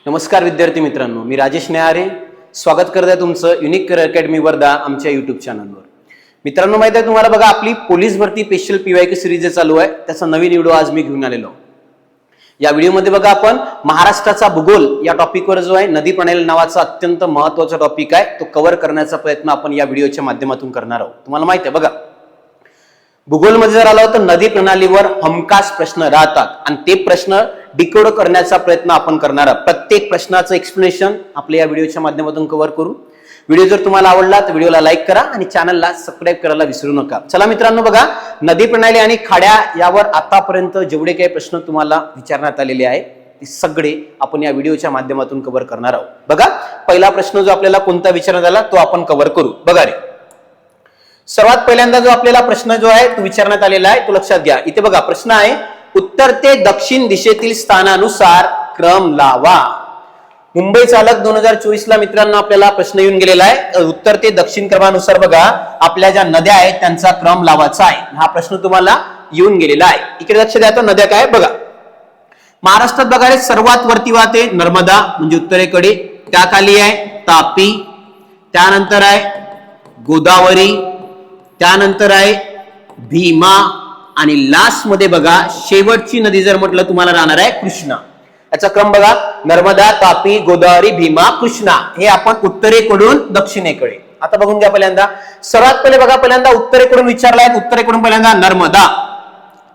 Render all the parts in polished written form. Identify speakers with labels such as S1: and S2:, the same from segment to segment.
S1: नमस्कार विद्यार्थी मित्रांनो, मी राजेश न्याहारे स्वागत करत आहे तुमचं युनिक करिअर अकॅडमी वर्धा आमच्या युट्यूब चॅनलवर। मित्रांनो, माहिती आहे तुम्हाला बघा, आपली पोलीस भरती स्पेशल पीवायक्यू सिरीज चालू आहे, त्याचा नवीन व्हिडिओ आज मी घेऊन आलेलो। या व्हिडिओमध्ये बघा आपण महाराष्ट्राचा भूगोल या टॉपिकवर जो आहे नदी प्रणाली नावाचा अत्यंत महत्त्वाचा टॉपिक आहे तो कव्हर करण्याचा प्रयत्न आपण या व्हिडिओच्या माध्यमातून करणार आहोत। तुम्हाला माहिती आहे बघा, भूगोलमध्ये जर आलो तर नदी प्रणालीवर हमखास प्रश्न राहतात आणि ते प्रश्न डिकोड करण्याचा प्रयत्न आपण करणार आहोत। प्रत्येक प्रश्नाचं एक्सप्लेनेशन आपल्या या व्हिडिओच्या माध्यमातून कव्हर करू। व्हिडिओ जर तुम्हाला आवडला तर व्हिडिओला लाईक करा आणि चॅनलला सबस्क्राईब करायला विसरू नका। चला मित्रांनो, बघा नदी प्रणाली आणि खाड्या यावर आतापर्यंत जेवढे काही प्रश्न तुम्हाला विचारण्यात आलेले आहे ते सगळे आपण या व्हिडिओच्या माध्यमातून कव्हर करणार आहोत। बघा, पहिला प्रश्न जो आपल्याला कोणता विचारण्यात आला तो आपण कव्हर करू। बघा रे, सर्वात पहिल्यांदा जो आपल्याला प्रश्न जो आहे तो विचारण्यात आलेला आहे तो लक्षात घ्या। इथे बघा प्रश्न आहे, उत्तर ते दक्षिण दिशेतील स्थानानुसार क्रम लावा। मुंबई चालक 2024 ला मित्रांनो आपल्याला प्रश्न येऊन गेलेला आहे। उत्तर ते दक्षिण क्रमानुसार बघा आपल्या ज्या नद्या आहेत त्यांचा क्रम लावायचा आहे। हा प्रश्न तुम्हाला येऊन गेलेला आहे। इकडे लक्ष द्या, तो नद्या काय बघा। महाराष्ट्रात बघा रे, सर्वात वरती वाहते नर्मदा म्हणजे उत्तरेकडे, त्याखाली आहे तापी, त्यानंतर आहे गोदावरी, त्यानंतर आहे भीमा आणि लास्ट मध्ये बघा शेवटची नदी जर म्हटलं तुम्हाला राहणार आहे कृष्णा। याचा क्रम बघा, नर्मदा, तापी, गोदावरी, भीमा, कृष्णा, हे आपण उत्तरेकडून दक्षिणेकडे। आता बघून घ्या, पहिल्यांदा सर्वात पहिले बघा, पहिल्यांदा उत्तरेकडून विचारलाय, उत्तरेकडून पहिल्यांदा नर्मदा,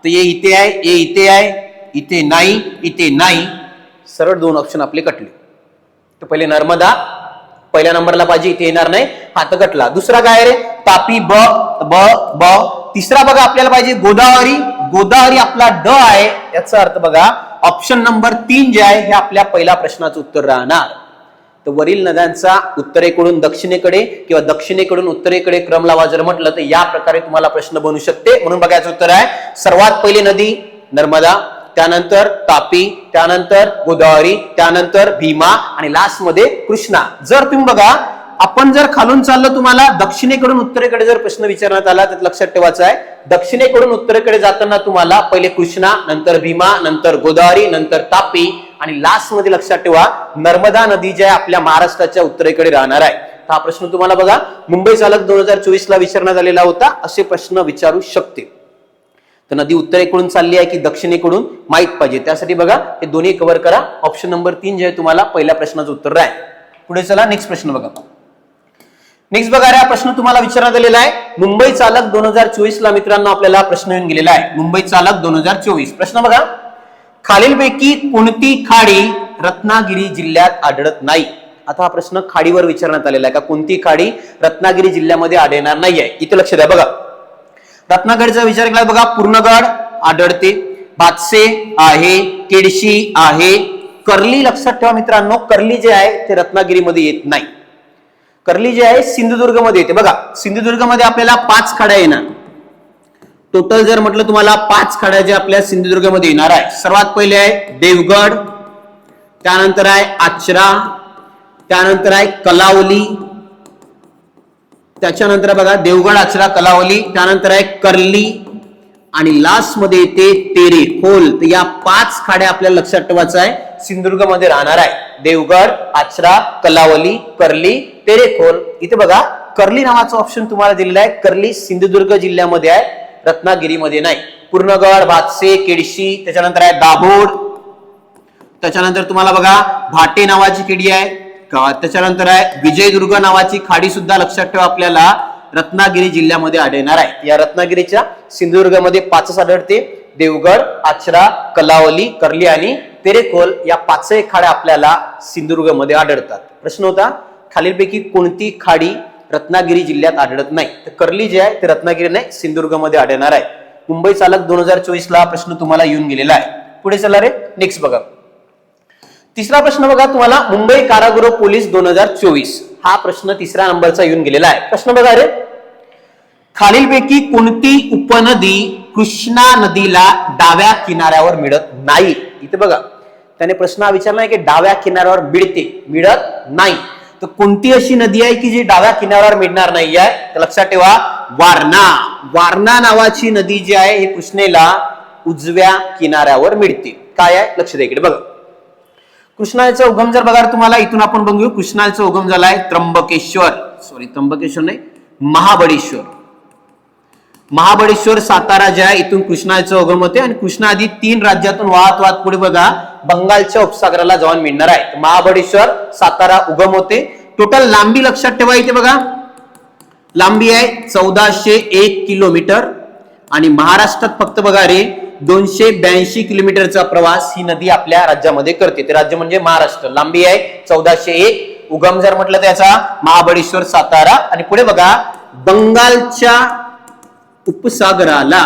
S1: तर हे इथे आहे, हे इथे आहे, इथे नाही, इथे नाही, सरळ दोन ऑप्शन आपले कटले। तर पहिले नर्मदा पहिल्या नंबरला पाहिजे, इथे येणार नाही, हात कटला। दुसरा काय रे, तापी ब ब ब। तिसरा बघा आपल्याला पाहिजे गोदावरी, गोदावरी आपला ड आहे, याचा अर्थ बघा ऑप्शन नंबर 3 जे आहे हे आपल्या पहिल्या प्रश्नाचं उत्तर राहणार। तर वरील नद्यांचा उत्तरेकडून दक्षिणेकडे किंवा दक्षिणेकडून उत्तरेकडे क्रम लावा जर म्हटलं तर या प्रकारे तुम्हाला प्रश्न बनू शकते। म्हणून बघायचं उत्तर आहे, सर्वात पहिली नदी नर्मदा, त्यानंतर तापी, त्यानंतर गोदावरी, त्यानंतर भीमा आणि लास्ट मध्ये कृष्णा। जर तुम्ही बघा आपण जर खालून चाललो, तुम्हाला दक्षिणेकडून उत्तरेकडे जर प्रश्न विचारण्यात आला तर लक्षात ठेवायचं आहे, दक्षिणेकडून उत्तरेकडे जाताना तुम्हाला पहिले कृष्णा, नंतर भीमा, नंतर गोदावरी, नंतर तापी आणि लास्ट मध्ये लक्षात ठेवा नर्मदा नदी जी आहे आपल्या महाराष्ट्राच्या उत्तरेकडे राहणार आहे। हा प्रश्न तुम्हाला बघा मुंबई चालक 2024 ला विचारण्यात आलेला होता, असे प्रश्न विचारू शकते। तर नदी उत्तरेकडून चालली आहे की दक्षिणेकडून माहित पाहिजे, त्यासाठी बघा हे दोन्ही कव्हर करा। ऑप्शन नंबर 3 जे आहे तुम्हाला पहिल्या प्रश्नाचं उत्तर आहे। पुढे चला, नेक्स्ट प्रश्न बघा। नेक्स्ट बघा, हा प्रश्न तुम्हाला विचारण्यात आलेला आहे मुंबई चालक 2024 ला मित्रांनो आपल्याला प्रश्न येऊन गेलेला आहे। मुंबई चालक 2024 प्रश्न बघा, खालीलपैकी कोणती खाडी रत्नागिरी जिल्ह्यात आढळत नाही। आता हा प्रश्न खाडीवर विचारण्यात आलेला आहे का, कोणती खाडी रत्नागिरी जिल्ह्यामध्ये आढळणार नाहीये। इथे लक्ष द्या बघा, रत्नागिरीचा विचार केला बघा, पूर्णगड आढळते, भातसे आहे, केडशी आहे, कर्ली लक्षात ठेवा मित्रांनो, कर्ली जे आहे ते रत्नागिरीमध्ये येत नाही। कर्ली जे आहे सिंधुदुर्ग मध्ये येते। बघा सिंधुदुर्ग मध्ये आपल्याला 5 खाड्या येणार, टोटल जर म्हटलं तुम्हाला 5 खाड्या जे आपल्या सिंधुदुर्ग मध्ये येणार आहे। सर्वात पहिले आहे देवगड, त्यानंतर आहे आचरा, त्यानंतर आहे कलावली, त्याच्यानंतर बघा देवगड, आचरा, कलावली, त्यानंतर आहे कर्ली आणि लास्ट मध्ये येते तेरेखोल। तर या 5 खाड्या आपल्याला लक्षात ठेवायचं आहे सिंधुदुर्ग मध्ये राहणार आहे, देवगड, आचरा, कलावली, कर्ली, तेरेखोल। इथे बघा कर्ली नावाचा ऑप्शन तुम्हाला दिलेला आहे, कर्ली सिंधुदुर्ग जिल्ह्यामध्ये आहे, रत्नागिरीमध्ये नाही। पूर्णगड, भातसे, केडशी, त्याच्यानंतर आहे दाभोड, त्याच्यानंतर तुम्हाला बघा भाटे नावाची केडी आहे, त्याच्यानंतर आहे विजयदुर्ग नावाची खाडी सुद्धा लक्षात ठेवा आपल्याला रत्नागिरी जिल्ह्यामध्ये आढळणार आहे। या रत्नागिरीच्या सिंधुदुर्गमध्ये 5 आढळते, देवगड, आचरा, कलावली, कर्ली आणि तेरेखोल या 5 खाड्या आपल्याला सिंधुदुर्ग मध्ये आढळतात। प्रश्न होता खालीलपैकी कोणती खाडी रत्नागिरी जिल्ह्यात आढळत नाही, तर कर्ली जे आहे ते रत्नागिरी नाही सिंधुदुर्ग मध्ये आढळणार आहे। मुंबई चालक 2024 ला प्रश्न तुम्हाला येऊन गेलेला आहे। पुढे चला रे, नेक्स्ट बघा। तिसरा प्रश्न बघा तुम्हाला, मुंबई कारागृह पोलीस 2024 हा प्रश्न तिसऱ्या नंबरचा येऊन गेलेला आहे। प्रश्न बघा रे, खालीलपैकी कोणती उपनदी कृष्णा नदीला डाव्या किनाऱ्यावर मिळत नाही। इथे बघा त्याने प्रश्न विचारला आहे की डाव्या किनाऱ्यावर मिळत नाही, तर कोणती अशी नदी आहे की जी डाव्या किनाऱ्यावर मिळणार नाही आहे, तर लक्षात ठेवा वारणा। वारणा नावाची नदी जी आहे ही कृष्णेला उजव्या किनाऱ्यावर मिळते। काय आहे लक्ष द्या इकडे बघा, कृष्णाचा उगम जर बघा तुम्हाला इथून आपण बघू, कृष्णाचा उगम झालाय त्र्यंबकेश्वर नाही, महाबळेश्वर. महाबळेश्वर सातारा जे आहे इथून कृष्णाचा उगम होते आणि कृष्णा आधी 3 राज्यातून वाहत वाहत पुढे बघा बंगालच्या उपसागराला जाऊन मिळणार आहे. महाबळेश्वर सातारा उगम होते. टोटल लांबी लक्षात ठेवा, इथे बघा लांबी आहे 1401 किलोमीटर आणि महाराष्ट्रात फक्त बघा रे 282 किलोमीटरचा प्रवास ही नदी आपल्या राज्यामध्ये करते. ते राज्य म्हणजे महाराष्ट्र. लांबी आहे 1401. उगम जर म्हटलं त्याचा महाबळेश्वर सातारा आणि पुढे बघा बंगालच्या उपसागराला.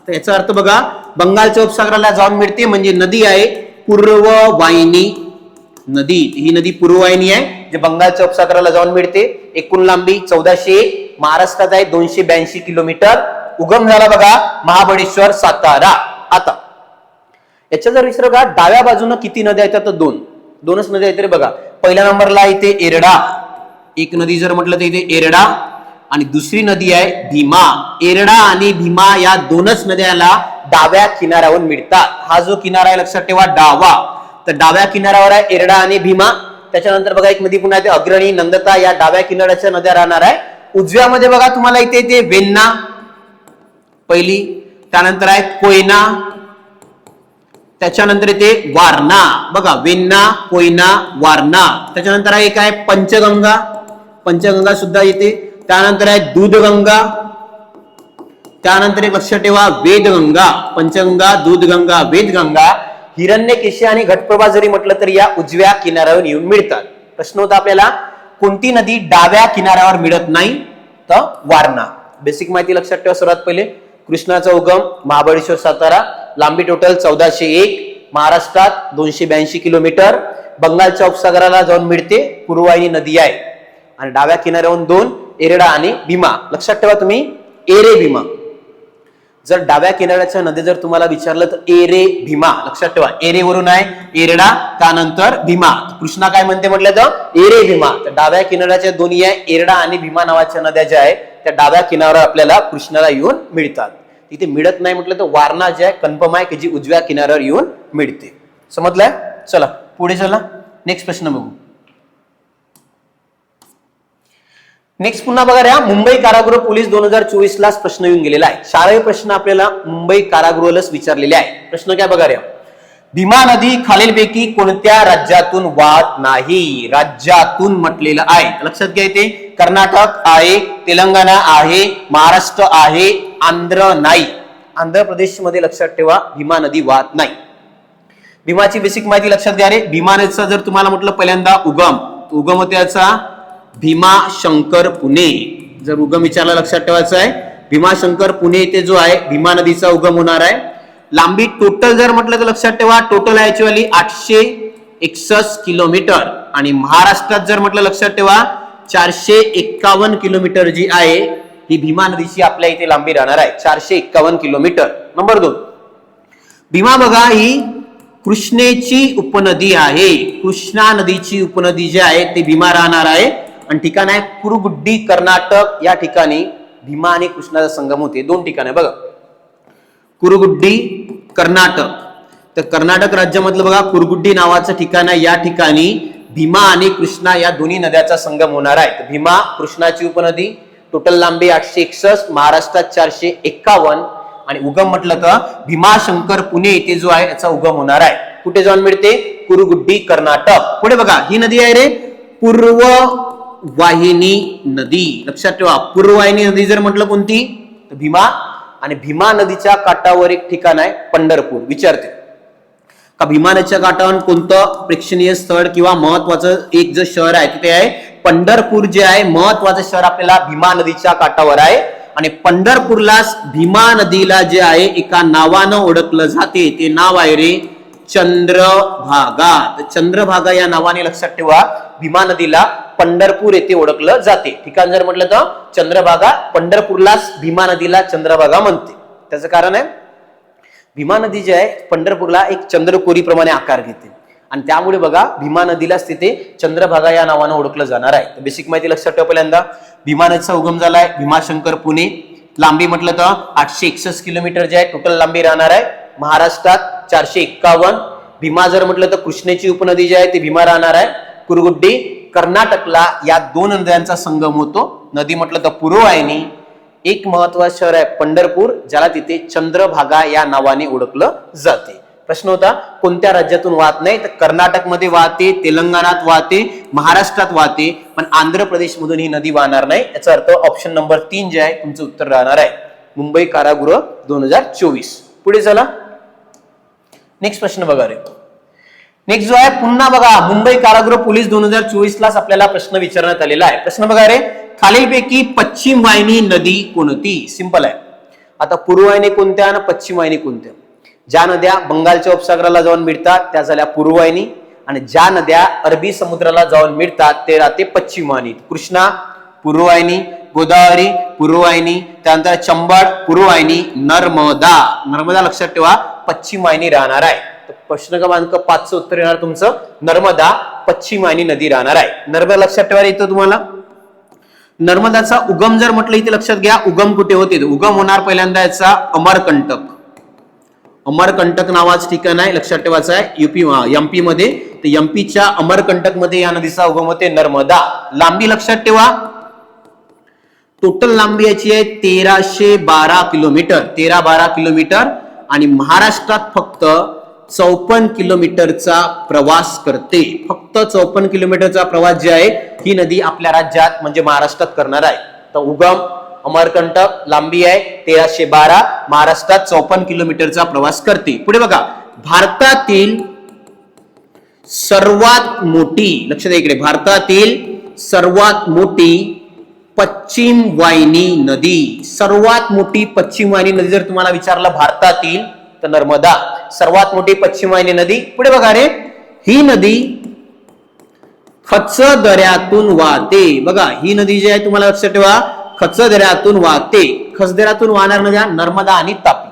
S1: तर याचा अर्थ बघा बंगालच्या उपसागराला जाऊन मिळते म्हणजे नदी आहे पूर्ववाहिनी नदी. ही नदी पूर्ववाहिनी आहे जे बंगालच्या उपसागराला जाऊन मिळते. एकूण लांबी 1401. महाराष्ट्रात आहे 282 किलोमीटर. उगम झाला बघा महाबळेश्वर सातारा. आता याच्या जर विचार बघा डाव्या बाजूने किती नद्या येतात तर दोनच नद्या आहेत रे बघा. पहिल्या नंबरला इथे एरडा, एक नदी जर म्हटलं तर इथे एरडा आणि दुसरी नदी आहे भीमा. एरडा आणि भीमा या दोनच नद्याला डाव्या किनाऱ्यावर मिळतात. हा जो किनारा आहे लक्षात ठेवा डावा, तर डाव्या किनाऱ्यावर आहे एरडा आणि भीमा. त्याच्यानंतर बघा एक नदी पुन्हा येते अग्रणी, नंदता या डाव्या किनाऱ्याच्या नद्या राहणार आहे. उजव्यामध्ये बघा तुम्हाला इथे येते वेण्णा पहिली, त्यानंतर आहे कोयना, त्याच्यानंतर येते वारणा. बघा वेण्णा, कोयना, वारणा. त्याच्यानंतर आहे काय पंचगंगा, पंचगंगा सुद्धा येते. त्यानंतर आहे दूधगंगा, त्यानंतर एक लक्षात ठेवा वेदगंगा. पंचगंगा, दूधगंगा, वेदगंगा. हिरण्यकेशी आणि घटप्रभा जरी म्हटलं तरी या उजव्या किनाऱ्यावर येऊन मिळतात. प्रश्न होता आपल्याला कोणती नदी डाव्या किनाऱ्यावर मिळत नाही तर वारणा. बेसिक माहिती लक्षात ठेवा. सर्वात पहिले कृष्णाचा उगम महाबळेश्वर सातारा, लांबी टोटल 1401, महाराष्ट्रात 282 किलोमीटर, बंगालच्या उपसागराला जाऊन मिळते, पूर्ववाहिनी नदी आहे आणि डाव्या किनाऱ्यावरून 2 एरडा आणि भीमा. लक्षात ठेवा तुम्ही एरे भीमा. जर डाव्या किनाऱ्याच्या नदी जर तुम्हाला विचारलं तर एरे भीमा लक्षात ठेवा. एरे वरून आहे एरडा, त्यानंतर भीमा. कृष्णा काय म्हणते म्हटलं तर एरे भीमा. तर डाव्या किनाऱ्याच्या दोन्ही आहे एरडा आणि भीमा नावाच्या नद्या ज्या आहेत त्या डाव्या किनाऱ्यावर आपल्याला कृष्णाला येऊन मिळतात. तिथे मिळत नाही म्हटलं तर वारणा जे आहे कन्फर्म आहे की जी उजव्या किनाऱ्यावर येऊन मिळते. समजलंय? चला पुढे चला, नेक्स्ट प्रश्न बघू. नेक्स्ट पुन्हा बघा या मुंबई कारागृह पोलीस 2024 ला प्रश्न येऊन गेलेला आहे. शालेय प्रश्न आपल्याला मुंबई कारागृहालाच विचारलेले आहे. प्रश्न काय बघा या, भीमा नदी खालीलपैकी कोणत्या राज्यातून वाहत नाही? राज्यातून म्हटलेलं आहे. लक्षात घ्या इथे कर्नाटक आहे, तेलंगणा आहे, महाराष्ट्र आहे, आंध्र नाही. आंध्र प्रदेश मध्ये लक्षात ठेवा भीमा नदी वाहत नाही. भीमाची बेसिक माहिती लक्षात घ्या रे. भीमा नदीचा जर तुम्हाला म्हटलं पहिल्यांदा उगम होते याचा भीमाशंकर पुणे. जर उगम विचारला लक्षात ठेवायचा आहे भीमाशंकर पुणे इथे जो आहे भीमा नदीचा उगम होणार आहे. लांबी टोटल जर म्हटलं तर लक्षात ठेवा टोटल आहे ऍक्च्युअली 861 किलोमीटर आणि महाराष्ट्रात जर म्हटलं लक्षात ठेवा 451 किलोमीटर जी आहे ही भीमा नदीची आपल्या इथे लांबी राहणार आहे 451 किलोमीटर. नंबर 2 भीमा बघा ही कृष्णेची उपनदी आहे. कृष्णा नदीची उपनदी जी आहे ती भीमा राहणार आहे आणि ठिकाण आहे कुरुगुड्डी कर्नाटक. या ठिकाणी भीमा आणि कृष्णाचा संगम होते. 2 ठिकाण आहे बघा कुरुगुड्डी कर्नाटक. तर कर्नाटक राज्यामधलं बघा कुरुगुड्डी नावाचं ठिकाण आहे. या ठिकाणी भीमा आणि कृष्णा या दोन्ही नद्याचा संगम होणार आहे. भीमा कृष्णाची उपनदी, टोटल लांबी 861, महाराष्ट्रात 451 आणि उगम म्हटलं तर भीमाशंकर पुणे इथे जो आहे याचा उगम होणार आहे. कुठे जाऊन मिळते? कुरुगुड्डी कर्नाटक. पुढे बघा ही नदी आहे रे पूर्ववाहिनी नदी. लक्षात ठेवा पूर्ववाहिनी नदी जर म्हटलं कोणती तर भीमा. आणि भीमा नदीच्या काठावर एक ठिकाण आहे पंढरपूर. विचारते का भीमा नदीच्या काठावर कोणतं प्रेक्षणीय स्थळ किंवा महत्वाचं एक जे शहर आहे तिथे आहे पंढरपूर. जे आहे महत्वाचं शहर आपल्याला भीमा नदीच्या काठावर आहे आणि पंढरपूरला भीमा नदीला जे आहे एका नावानं ओळखलं जाते. ते नाव आहे रे चंद्रभागा. तर चंद्रभागा या नावाने लक्षात ठेवा भीमा नदीला पंढरपूर येथे ओळखलं जाते. ठिकाण जर म्हटलं तर चंद्रभागा. पंढरपूरला भीमा नदीला चंद्रभागा म्हणते. त्याचं कारण आहे भीमा नदी जी आहे पंढरपूरला एक चंद्रकोरी प्रमाणे आकार घेते आणि त्यामुळे बघा भीमा नदीलाच तिथे चंद्रभागा या नावानं ओळखलं जाणार आहे. बेसिक माहिती लक्षात ठेवा. पहिल्यांदा भीमा नदीचा उगम झालाय भीमाशंकर पुणे. लांबी म्हटलं तर 861 किलोमीटर जे आहे टोटल लांबी राहणार आहे. महाराष्ट्रात 451. भीमा जर म्हटलं तर कृष्णेची उपनदी जी आहे ती भीमा राहणार आहे. कुरगुड्डी कर्नाटकला या दोन नद्यांचा संगम होतो. नदी म्हटलं तर पूर्ववाहिनी. एक महत्वाचं शहर आहे पंढरपूर, ज्याला तिथे चंद्रभागा या नावाने ओळखलं जाते. प्रश्न होता कोणत्या राज्यातून वाहत नाही, तर कर्नाटकमध्ये वाहते, तेलंगणात वाहते, महाराष्ट्रात वाहते, पण आंध्र प्रदेश मधून ही नदी वाहणार नाही. याचा अर्थ ऑप्शन नंबर 3 जे आहे तुमचं उत्तर राहणार आहे मुंबई कारागृह 2024. पुढे चला नेक्स्ट प्रश्न बघा रे. नेक्स्ट जो आहे पुन्हा बघा मुंबई कारागृह पोलीस 2024 लाच आपल्याला प्रश्न विचारण्यात आलेला आहे. प्रश्न बघा रे, खालीलपैकी पश्चिम वाहिनी नदी कोणती? सिंपल आहे. आता पूर्व वाहिनी कोणत्या आणि पश्चिम वाहिनी कोणत्या? ज्या नद्या बंगालच्या उपसागराला जाऊन मिळतात त्या झाल्या पूर्व वाहिनी, आणि ज्या नद्या अरबी समुद्राला जाऊन मिळतात ते राहते पश्चिम वाहिनी. कृष्णा पूर्व वाहिनी, गोदावरी पूर्व वाहिनी, त्यानंतर चंबळ पूर्व वाहिनी, नर्मदा, नर्मदा लक्षात ठेवा पश्चिम वाहिनी राहणार आहे. प्रश्न क्रमांक 5चं उत्तर येणार तुमचं नर्मदा पश्चिम वाहिनी नदी राहणार आहे. नर्मदा लक्षात ठेवा. इथं तुम्हाला नर्मदाचा उगम जर म्हटलं इथे लक्षात घ्या, उगम कुठे होते? उगम होणार पहिल्यांदा याचा अमरकंटक. अमरकंटक नावाचं ठिकाण आहे, लक्षात ठेवायचं आहे एमपी मध्ये. तर एमपीच्या अमरकंटक मध्ये या नदीचा उगम होते नर्मदा. लांबी लक्षात ठेवा, टोटल लांबी याची आहे 1312 किलोमीटर, 13-12 किलोमीटर, आणि महाराष्ट्रात फक्त 54 किलोमीटरचा प्रवास करते. फक्त 54 किलोमीटरचा प्रवास जे आहे ही नदी आपल्या राज्यात म्हणजे महाराष्ट्रात करणार आहे. तर उगम अमरकंटक, लांबी आहे 1312, महाराष्ट्रात 54 किलोमीटरचा प्रवास करते. पुढे बघा, भारतातील सर्वात मोठी, लक्षात द्या इकडे, भारतातील सर्वात मोठी पश्चिम वाहिनी नदी. सर्वात मोठी पश्चिम वाहिनी नदी जर तुम्हाला विचारलं भारतातील, तर नर्मदा सर्वात मोठी पश्चिम वाहिनी नदी. पुढे बघा रे, ही नदी खच दऱ्यातून वाहते. बघा ही नदी जी आहे तुम्हाला लक्षात ठेवा खच दऱ्यातून वाहते. खचदऱ्यातून वाहणार नद्या नर्मदा आणि तापी.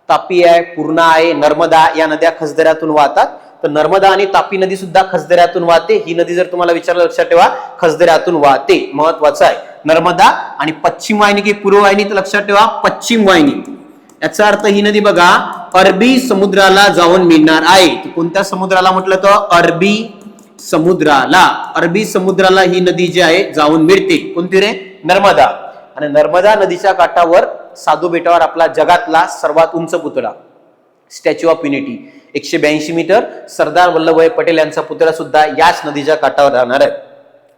S1: तापी आहे, पूर्णा आहे, नर्मदा या नद्या खचदऱ्यातून वाहतात. तर नर्मदा आणि तापी नदी सुद्धा खचदऱ्यातून वाहते. ही नदी जर तुम्हाला विचारलं लक्षात ठेवा खचदऱ्यातून वाहते, महत्वाचं आहे. नर्मदा आणि पश्चिम वाहिनी की पूर्व वाहिनी, तर लक्षात ठेवा पश्चिम वाहिनी. याचा अर्थ ही नदी बघा अरबी समुद्राला जाऊन मिळणार आहे. कोणत्या समुद्राला म्हटलं तर अरबी समुद्राला. अरबी समुद्राला ही नदी जी आहे जाऊन मिळते. कोणती रे? नर्मदा. आणि नर्मदा नदीच्या काठावर साधू बेटावर आपला जगातला सर्वात उंच पुतळा statue of unity 182 metre, Sardar Vallabhbhai Patel यांचा पुतळा सुद्धा याच नदीच्या काठावर राहणार आहे.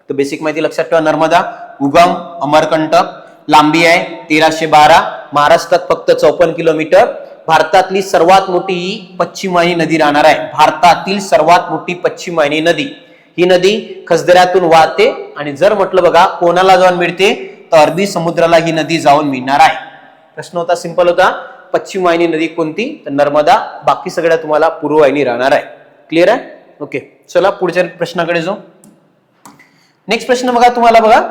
S1: तर बेसिक माहिती लक्षात ठेवा, नर्मदा उगम अमरकंटक, लांबी आहे 1312, महाराष्ट्रात फक्त 54 किलोमीटर, भारतातली सर्वात मोठी ही पश्चिम वाहिनी नदी राहणार आहे. भारतातील सर्वात मोठी पश्चिम वाहिनी नदी. ही नदी खचदऱ्यातून वाहते, आणि जर म्हटलं बघा कोणाला जाऊन मिळते, तर अरबी समुद्राला ही नदी जाऊन मिळणार आहे. प्रश्न होता सिंपल होता, पश्चिम वाहिनी नदी कोणती? तर नर्मदा. बाकी सगळ्या तुम्हाला पूर्व वाहिनी राहणार आहे. क्लिअर आहे? ओके, चला पुढच्या प्रश्नाकडे जाऊ. नेक्स्ट प्रश्न बघा तुम्हाला, बघा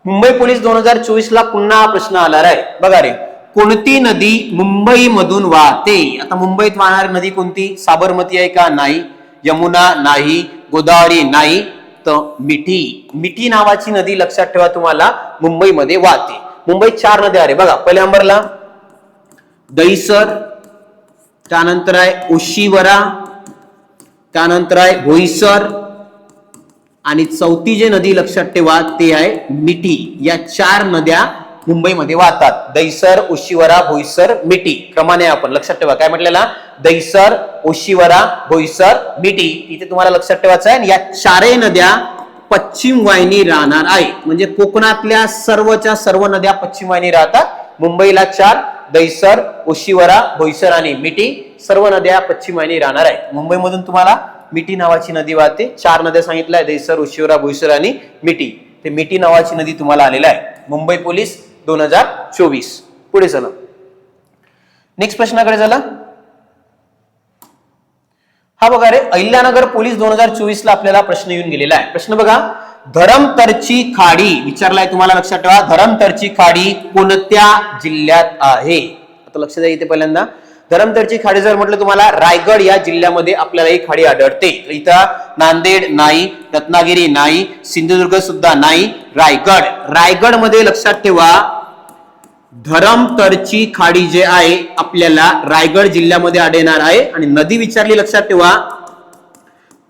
S1: मुंबई पोलीस 2024 ला पुन्हा हा प्रश्न आला आहे. बघा रे, कोणती नदी मुंबई मधून वाहते? आता मुंबईत वाहणारी नदी कोणती? साबरमती आहे का? नाही. यमुना नाही. गोदावरी नाही. तर मिठी. मिठी नावाची नदी लक्षात ठेवा तुम्हाला मुंबईमध्ये वाहते. मुंबईत 4 नद्या आहे बघा. पहिल्या नंबरला दहिसर, त्यानंतर आहे ओशिवरा, त्यानंतर आहे बोईसर, आणि चौथी जी नदी लक्षात ठेवा ते आहे मिठी. या 4 नद्या मुंबईमध्ये वाहतात. दहिसर, ओशिवरा, बोईसर, मिठी क्रमाने आपण लक्षात ठेवा. काय म्हटलेला? दहिसर, ओशिवरा, बोईसर, मिठी. इथे तुम्हाला लक्षात ठेवायचं आहे. या 4 नद्या पश्चिम वाहिनी राहणार आहे. म्हणजे कोकणातल्या सर्वच्या सर्व नद्या पश्चिम वाहिनी राहतात. मुंबईला 4, दहिसर, ओशिवरा, बोईसर आणि मिठी, सर्व नद्या पश्चिम वाहिनी राहणार आहे. मुंबईमधून तुम्हाला मिठी नावाची नदी वाहते. 4 नद्या सांगितल्या, दहिसर, ओशिवरा, बोईसर आणि मिठी. ते मिठी नावाची नदी तुम्हाला आलेला आहे. मुंबई पोलीस 2024. पुढे चला नेक्स्ट प्रश्नाकडे चला. हा बघा रे, अहिल्यानगर पोलीस 2024 ला आपल्याला प्रश्न येऊन गेलेला आहे. प्रश्न बघा, धरमतरची खाडी विचारलाय तुम्हाला, लक्षात ठेवा. धरमतरची खाडी कोणत्या जिल्ह्यात आहे? आता लक्षात द्या इथे पहिल्यांदा, धरमतरची खाडी जर म्हटलं तुम्हाला रायगड या जिल्ह्यामध्ये आपल्याला ही खाडी आढळते. इथं नांदेड नाही, रत्नागिरी नाही, सिंधुदुर्ग सुद्धा नाही, रायगड. रायगड मध्ये लक्षात ठेवा धरमतरची खाडी जे आहे आपल्याला रायगड जिल्ह्यामध्ये आढळणार आहे. आणि नदी विचारली लक्षात ठेवा,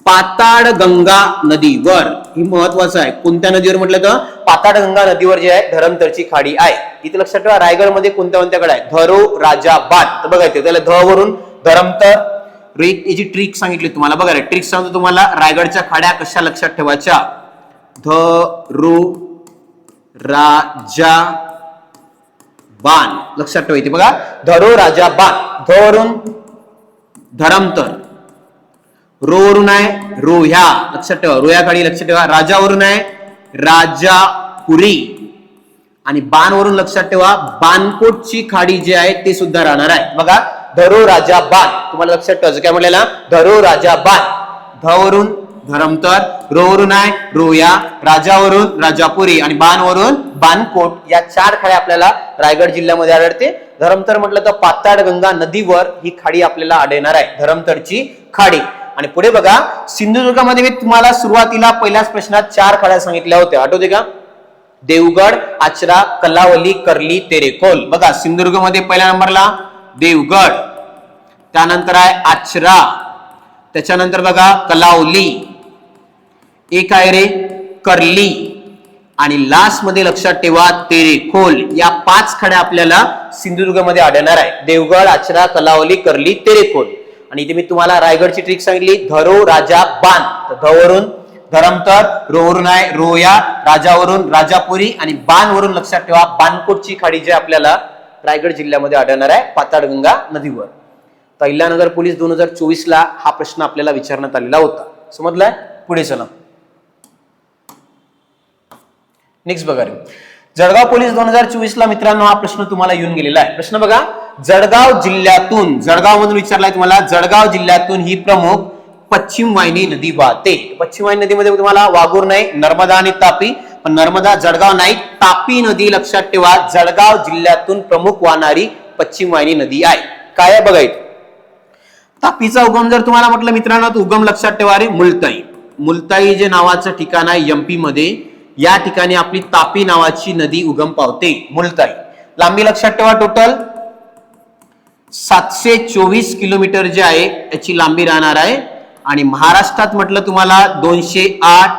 S1: पाताळगंगा नदीवर. ही महत्वाचं आहे. कोणत्या नदीवर म्हटलं तर पाताळगंगा नदीवर जे आहे धरमतरची खाडी आहे. इथे लक्षात ठेवा रायगडमध्ये कोणत्या कोणत्या कडे आहे, धरो राजाबाद. तर बघा इथे त्याला ध वरून धरमतर. याची ट्रिक सांगितली तुम्हाला, बघा ट्रिक सांगतो तुम्हाला. रायगडच्या खाड्या कशा लक्षात ठेवायच्या, धरो राजा बाण लक्षात ठेवायची. बघा धरो राजा बाण, ध वरून धरमतर, रो वरून आहे रोह्या लक्षात ठेवा, रोह्या खाडी लक्षात ठेवा. राजावरून आहे राजापुरी आणि बाण वरून लक्षात ठेवा बाणकोटची खाडी जी आहे ते सुद्धा राहणार आहे. बघा धरो राजा बाण, तुम्हाला लक्षात ठेवायचं काय म्हटलेला, धरो राजा बाण. ध वरून धरमतर, रो वरून आहे रोया, राजावरून राजापुरी आणि बाण वरून बाणकोट. या 4 खाड्या आपल्याला रायगड जिल्ह्यामध्ये आढळते. धरमतर म्हटलं तर पाताळगंगा नदीवर ही खाडी आपल्याला आढळणार आहे, धरमतरची खाडी. आणि पुढे बघा सिंधुदुर्गामध्ये मी तुम्हाला सुरुवातीला पहिल्याच प्रश्नात 4 खाड्या सांगितल्या होत्या, आठवते का, देवगड, आचरा, कलावली, कर्ली, तेरेखोल. बघा सिंधुदुर्गमध्ये पहिल्या नंबरला देवगड, त्यानंतर आहे आचरा, त्याच्यानंतर बघा कलावली, एक आहे रे कर्ली आणि लास्ट मध्ये लक्षात ठेवा तेरेखोल. या 5 खाड्या आपल्याला सिंधुदुर्गमध्ये आढळणार आहे, देवगड, आचरा, कलावली, कर्ली, तेरेखोल. आणि इथे मी तुम्हाला रायगडची ट्रिक सांगितली, धरो राजा बाण. ध वरून धरमतर, रो वरून आहे रोया, राजावरून राजापुरी आणि बाण वरून लक्षात ठेवा बाणकोटची खाडी जी आपल्याला रायगड जिल्ह्यामध्ये आढळणार आहे, पाताळगंगा नदीवर. अहिल्यानगर पोलीस 2024 ला हा प्रश्न आपल्याला विचारण्यात आलेला होता. समजलाय? पुढे चला. नेक्स्ट बघा, जळगाव पोलीस 2024 ला मित्रांनो हा प्रश्न तुम्हाला येऊन गेलेला आहे. प्रश्न बघा, जळगाव जिल्ह्यातून, जळगाव मधून विचारलाय तुम्हाला, जळगाव जिल्ह्यातून ही प्रमुख पश्चिम वाहिनी नदी वाहते. पश्चिम वाहिनी नदीमध्ये तुम्हाला वाघूर नाही, नर्मदा आणि तापी, पण नर्मदा जळगाव नाही, तापी नदी लक्षात ठेवा जळगाव जिल्ह्यातून प्रमुख वाहणारी पश्चिम वाहिनी नदी आहे. काय आहे बघा, तापीचा उगम जर तुम्हाला म्हटलं मित्रांनो तर उगम लक्षात ठेवा रे मुलताई. मुलताई जे नावाचं ठिकाण आहे एमपी मध्ये, या ठिकाणी आपली तापी नावाची नदी उगम पावते, मुलताई. लांबी लक्षात ठेवा टोटल 724 किलोमीटर जे आहे याची लांबी राहणार आहे. आणि महाराष्ट्रात म्हटलं तुम्हाला 208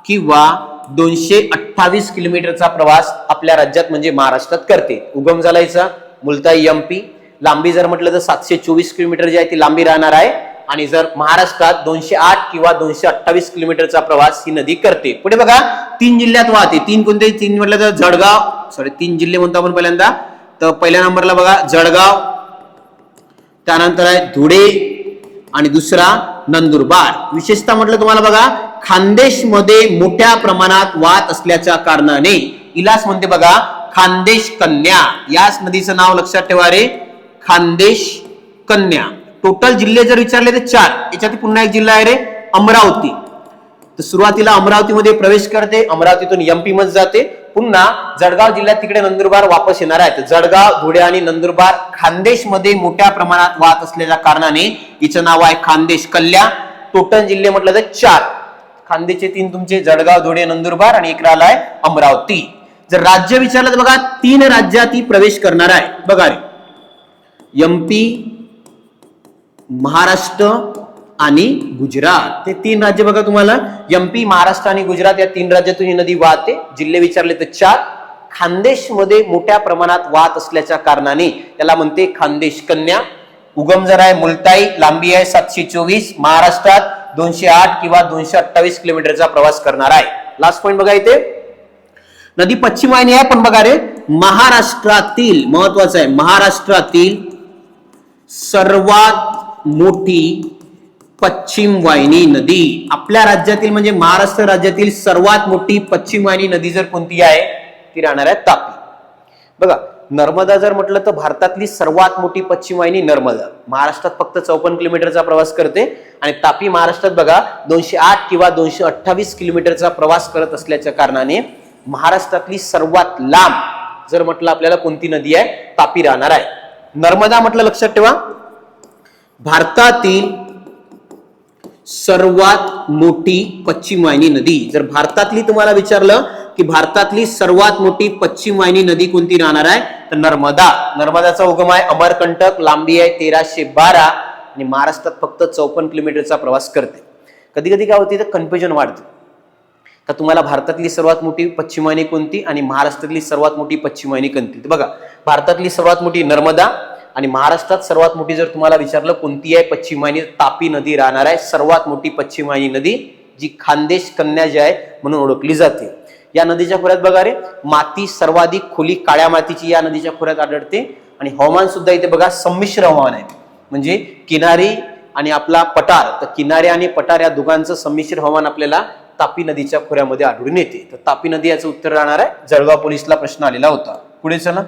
S1: किंवा 228 किलोमीटरचा प्रवास आपल्या राज्यात म्हणजे महाराष्ट्रात करते. उगम झालायचा मुलताई एमपी. लांबी जर म्हटलं तर 724 किलोमीटर जी आहे ती लांबी राहणार आहे. आणि जर महाराष्ट्रात 208 किंवा 228 किलोमीटरचा प्रवास ही नदी करते. पुढे बघा 3 जिल्ह्यात वाहते. 3 कोणते? 3 म्हटलं तर जळगाव, 3 जिल्हे म्हणतो आपण पहिल्यांदा. तर पहिल्या नंबरला बघा जळगाव, त्यानंतर आहे धुळे आणि दुसरा नंदुरबार. विशेषतः म्हटलं तुम्हाला बघा खानदेश मध्ये मोठ्या प्रमाणात वाहत असल्याच्या कारणाने इलास म्हणते बघा खानदेश कन्या. याच नदीचं नाव लक्षात ठेवा रे, खानदेश कन्या. टोटल जिल्हे जर विचारले तर 4. याच्यात पुन्हा एक जिल्हा आहे रे अमरावती. तर सुरुवातीला अमरावतीमध्ये प्रवेश करते, अमरावतीतून एमपी मध्ये जाते, पुन्हा जळगाव जिल्ह्यात तिकडे नंदुरबार वापस येणार आहे. जळगाव, धुळे आणि नंदुरबार खानदेश मध्ये मोठ्या प्रमाणात वाहत असलेल्या कारणाने हिचं नाव आहे खानदेश कन्या. टोटल जिल्हे म्हटलं तर 4. खानदेशचे 3 तुमचे जळगाव, धुळे, नंदुरबार आणि एक राहिलाय अमरावती. जर राज्य विचारलं तर बघा 3 राज्यात ही प्रवेश करणार आहे. बघा रे एमपी, महाराष्ट्र आणि गुजरात. ते 3 राज्य बघा तुम्हाला, एमपी, महाराष्ट्र आणि गुजरात या 3 राज्यातून ही नदी वाहते. जिल्हे विचारले तर 4. खानदेश मध्ये मोठ्या प्रमाणात वाहत असल्याच्या कारणाने त्याला म्हणते खानदेश कन्या. उगम जर आहे मुलताई, लांबी आहे 724, महाराष्ट्रात 208 किंवा 228 किलोमीटरचा प्रवास करणार आहे. लास्ट पॉइंट बघा इथे, नदी पश्चिम वाहिनी आहे, पण बघा रे महाराष्ट्रातील, महत्वाचं आहे, महाराष्ट्रातील सर्वात मोठी पश्चिम वाहिनी नदी आपल्या राज्यातील म्हणजे महाराष्ट्र राज्यातील सर्वात मोठी पश्चिम वाहिनी नदी जर कोणती आहे ती राहणार आहे तापी. बघा नर्मदा जर म्हटलं तर भारतातली सर्वात मोठी पश्चिम वाहिनी नर्मदा महाराष्ट्रात फक्त 54 किलोमीटरचा प्रवास करते. आणि तापी महाराष्ट्रात बघा 208 किंवा 228 किलोमीटरचा प्रवास करत असल्याच्या कारणाने महाराष्ट्रातली सर्वात लांब जर म्हटलं आपल्याला कोणती नदी आहे, तापी राहणार आहे. नर्मदा म्हटलं लक्षात ठेवा भारतातील सर्वात मोठी पश्चिम वाहिनी नदी. जर भारतातली तुम्हाला विचारलं की भारतातली सर्वात मोठी पश्चिम वाहिनी नदी कोणती राहणार आहे, तर नर्मदा. नर्मदाचा उगम आहे अमरकंटक, लांबी आहे 1312 आणि महाराष्ट्रात फक्त 54 किलोमीटरचा प्रवास करते. कधी कधी काय होते तर कन्फ्युजन वाढते का तुम्हाला भारतातली सर्वात मोठी पश्चिम वाहिनी कोणती आणि महाराष्ट्रातली सर्वात मोठी पश्चिम वाहिनी कोणती. बघा, भारतातली सर्वात मोठी नर्मदा आणि महाराष्ट्रात सर्वात मोठी जर तुम्हाला विचारलं कोणती आहे पश्चिम वाहिनी, तापी नदी राहणार आहे सर्वात मोठी पश्चिम वाहिनी नदी, जी खानदेश कन्या जी आहे म्हणून ओळखली जाते. या नदीच्या खोऱ्यात बघा रे, माती सर्वाधिक खोली काळ्या मातीची या नदीच्या खोऱ्यात आढळते आणि हवामान सुद्धा इथे बघा संमिश्र हवामान आहे. म्हणजे किनारी आणि आपला पठार, तर किनारे आणि पठार या दोघांचं संमिश्र हवामान आपल्याला तापी नदीच्या खोऱ्यामध्ये आढळून येते. तर तापी नदी याचं उत्तर राहणार आहे. जळगाव पोलीसला प्रश्न आलेला होता. पुढे चला.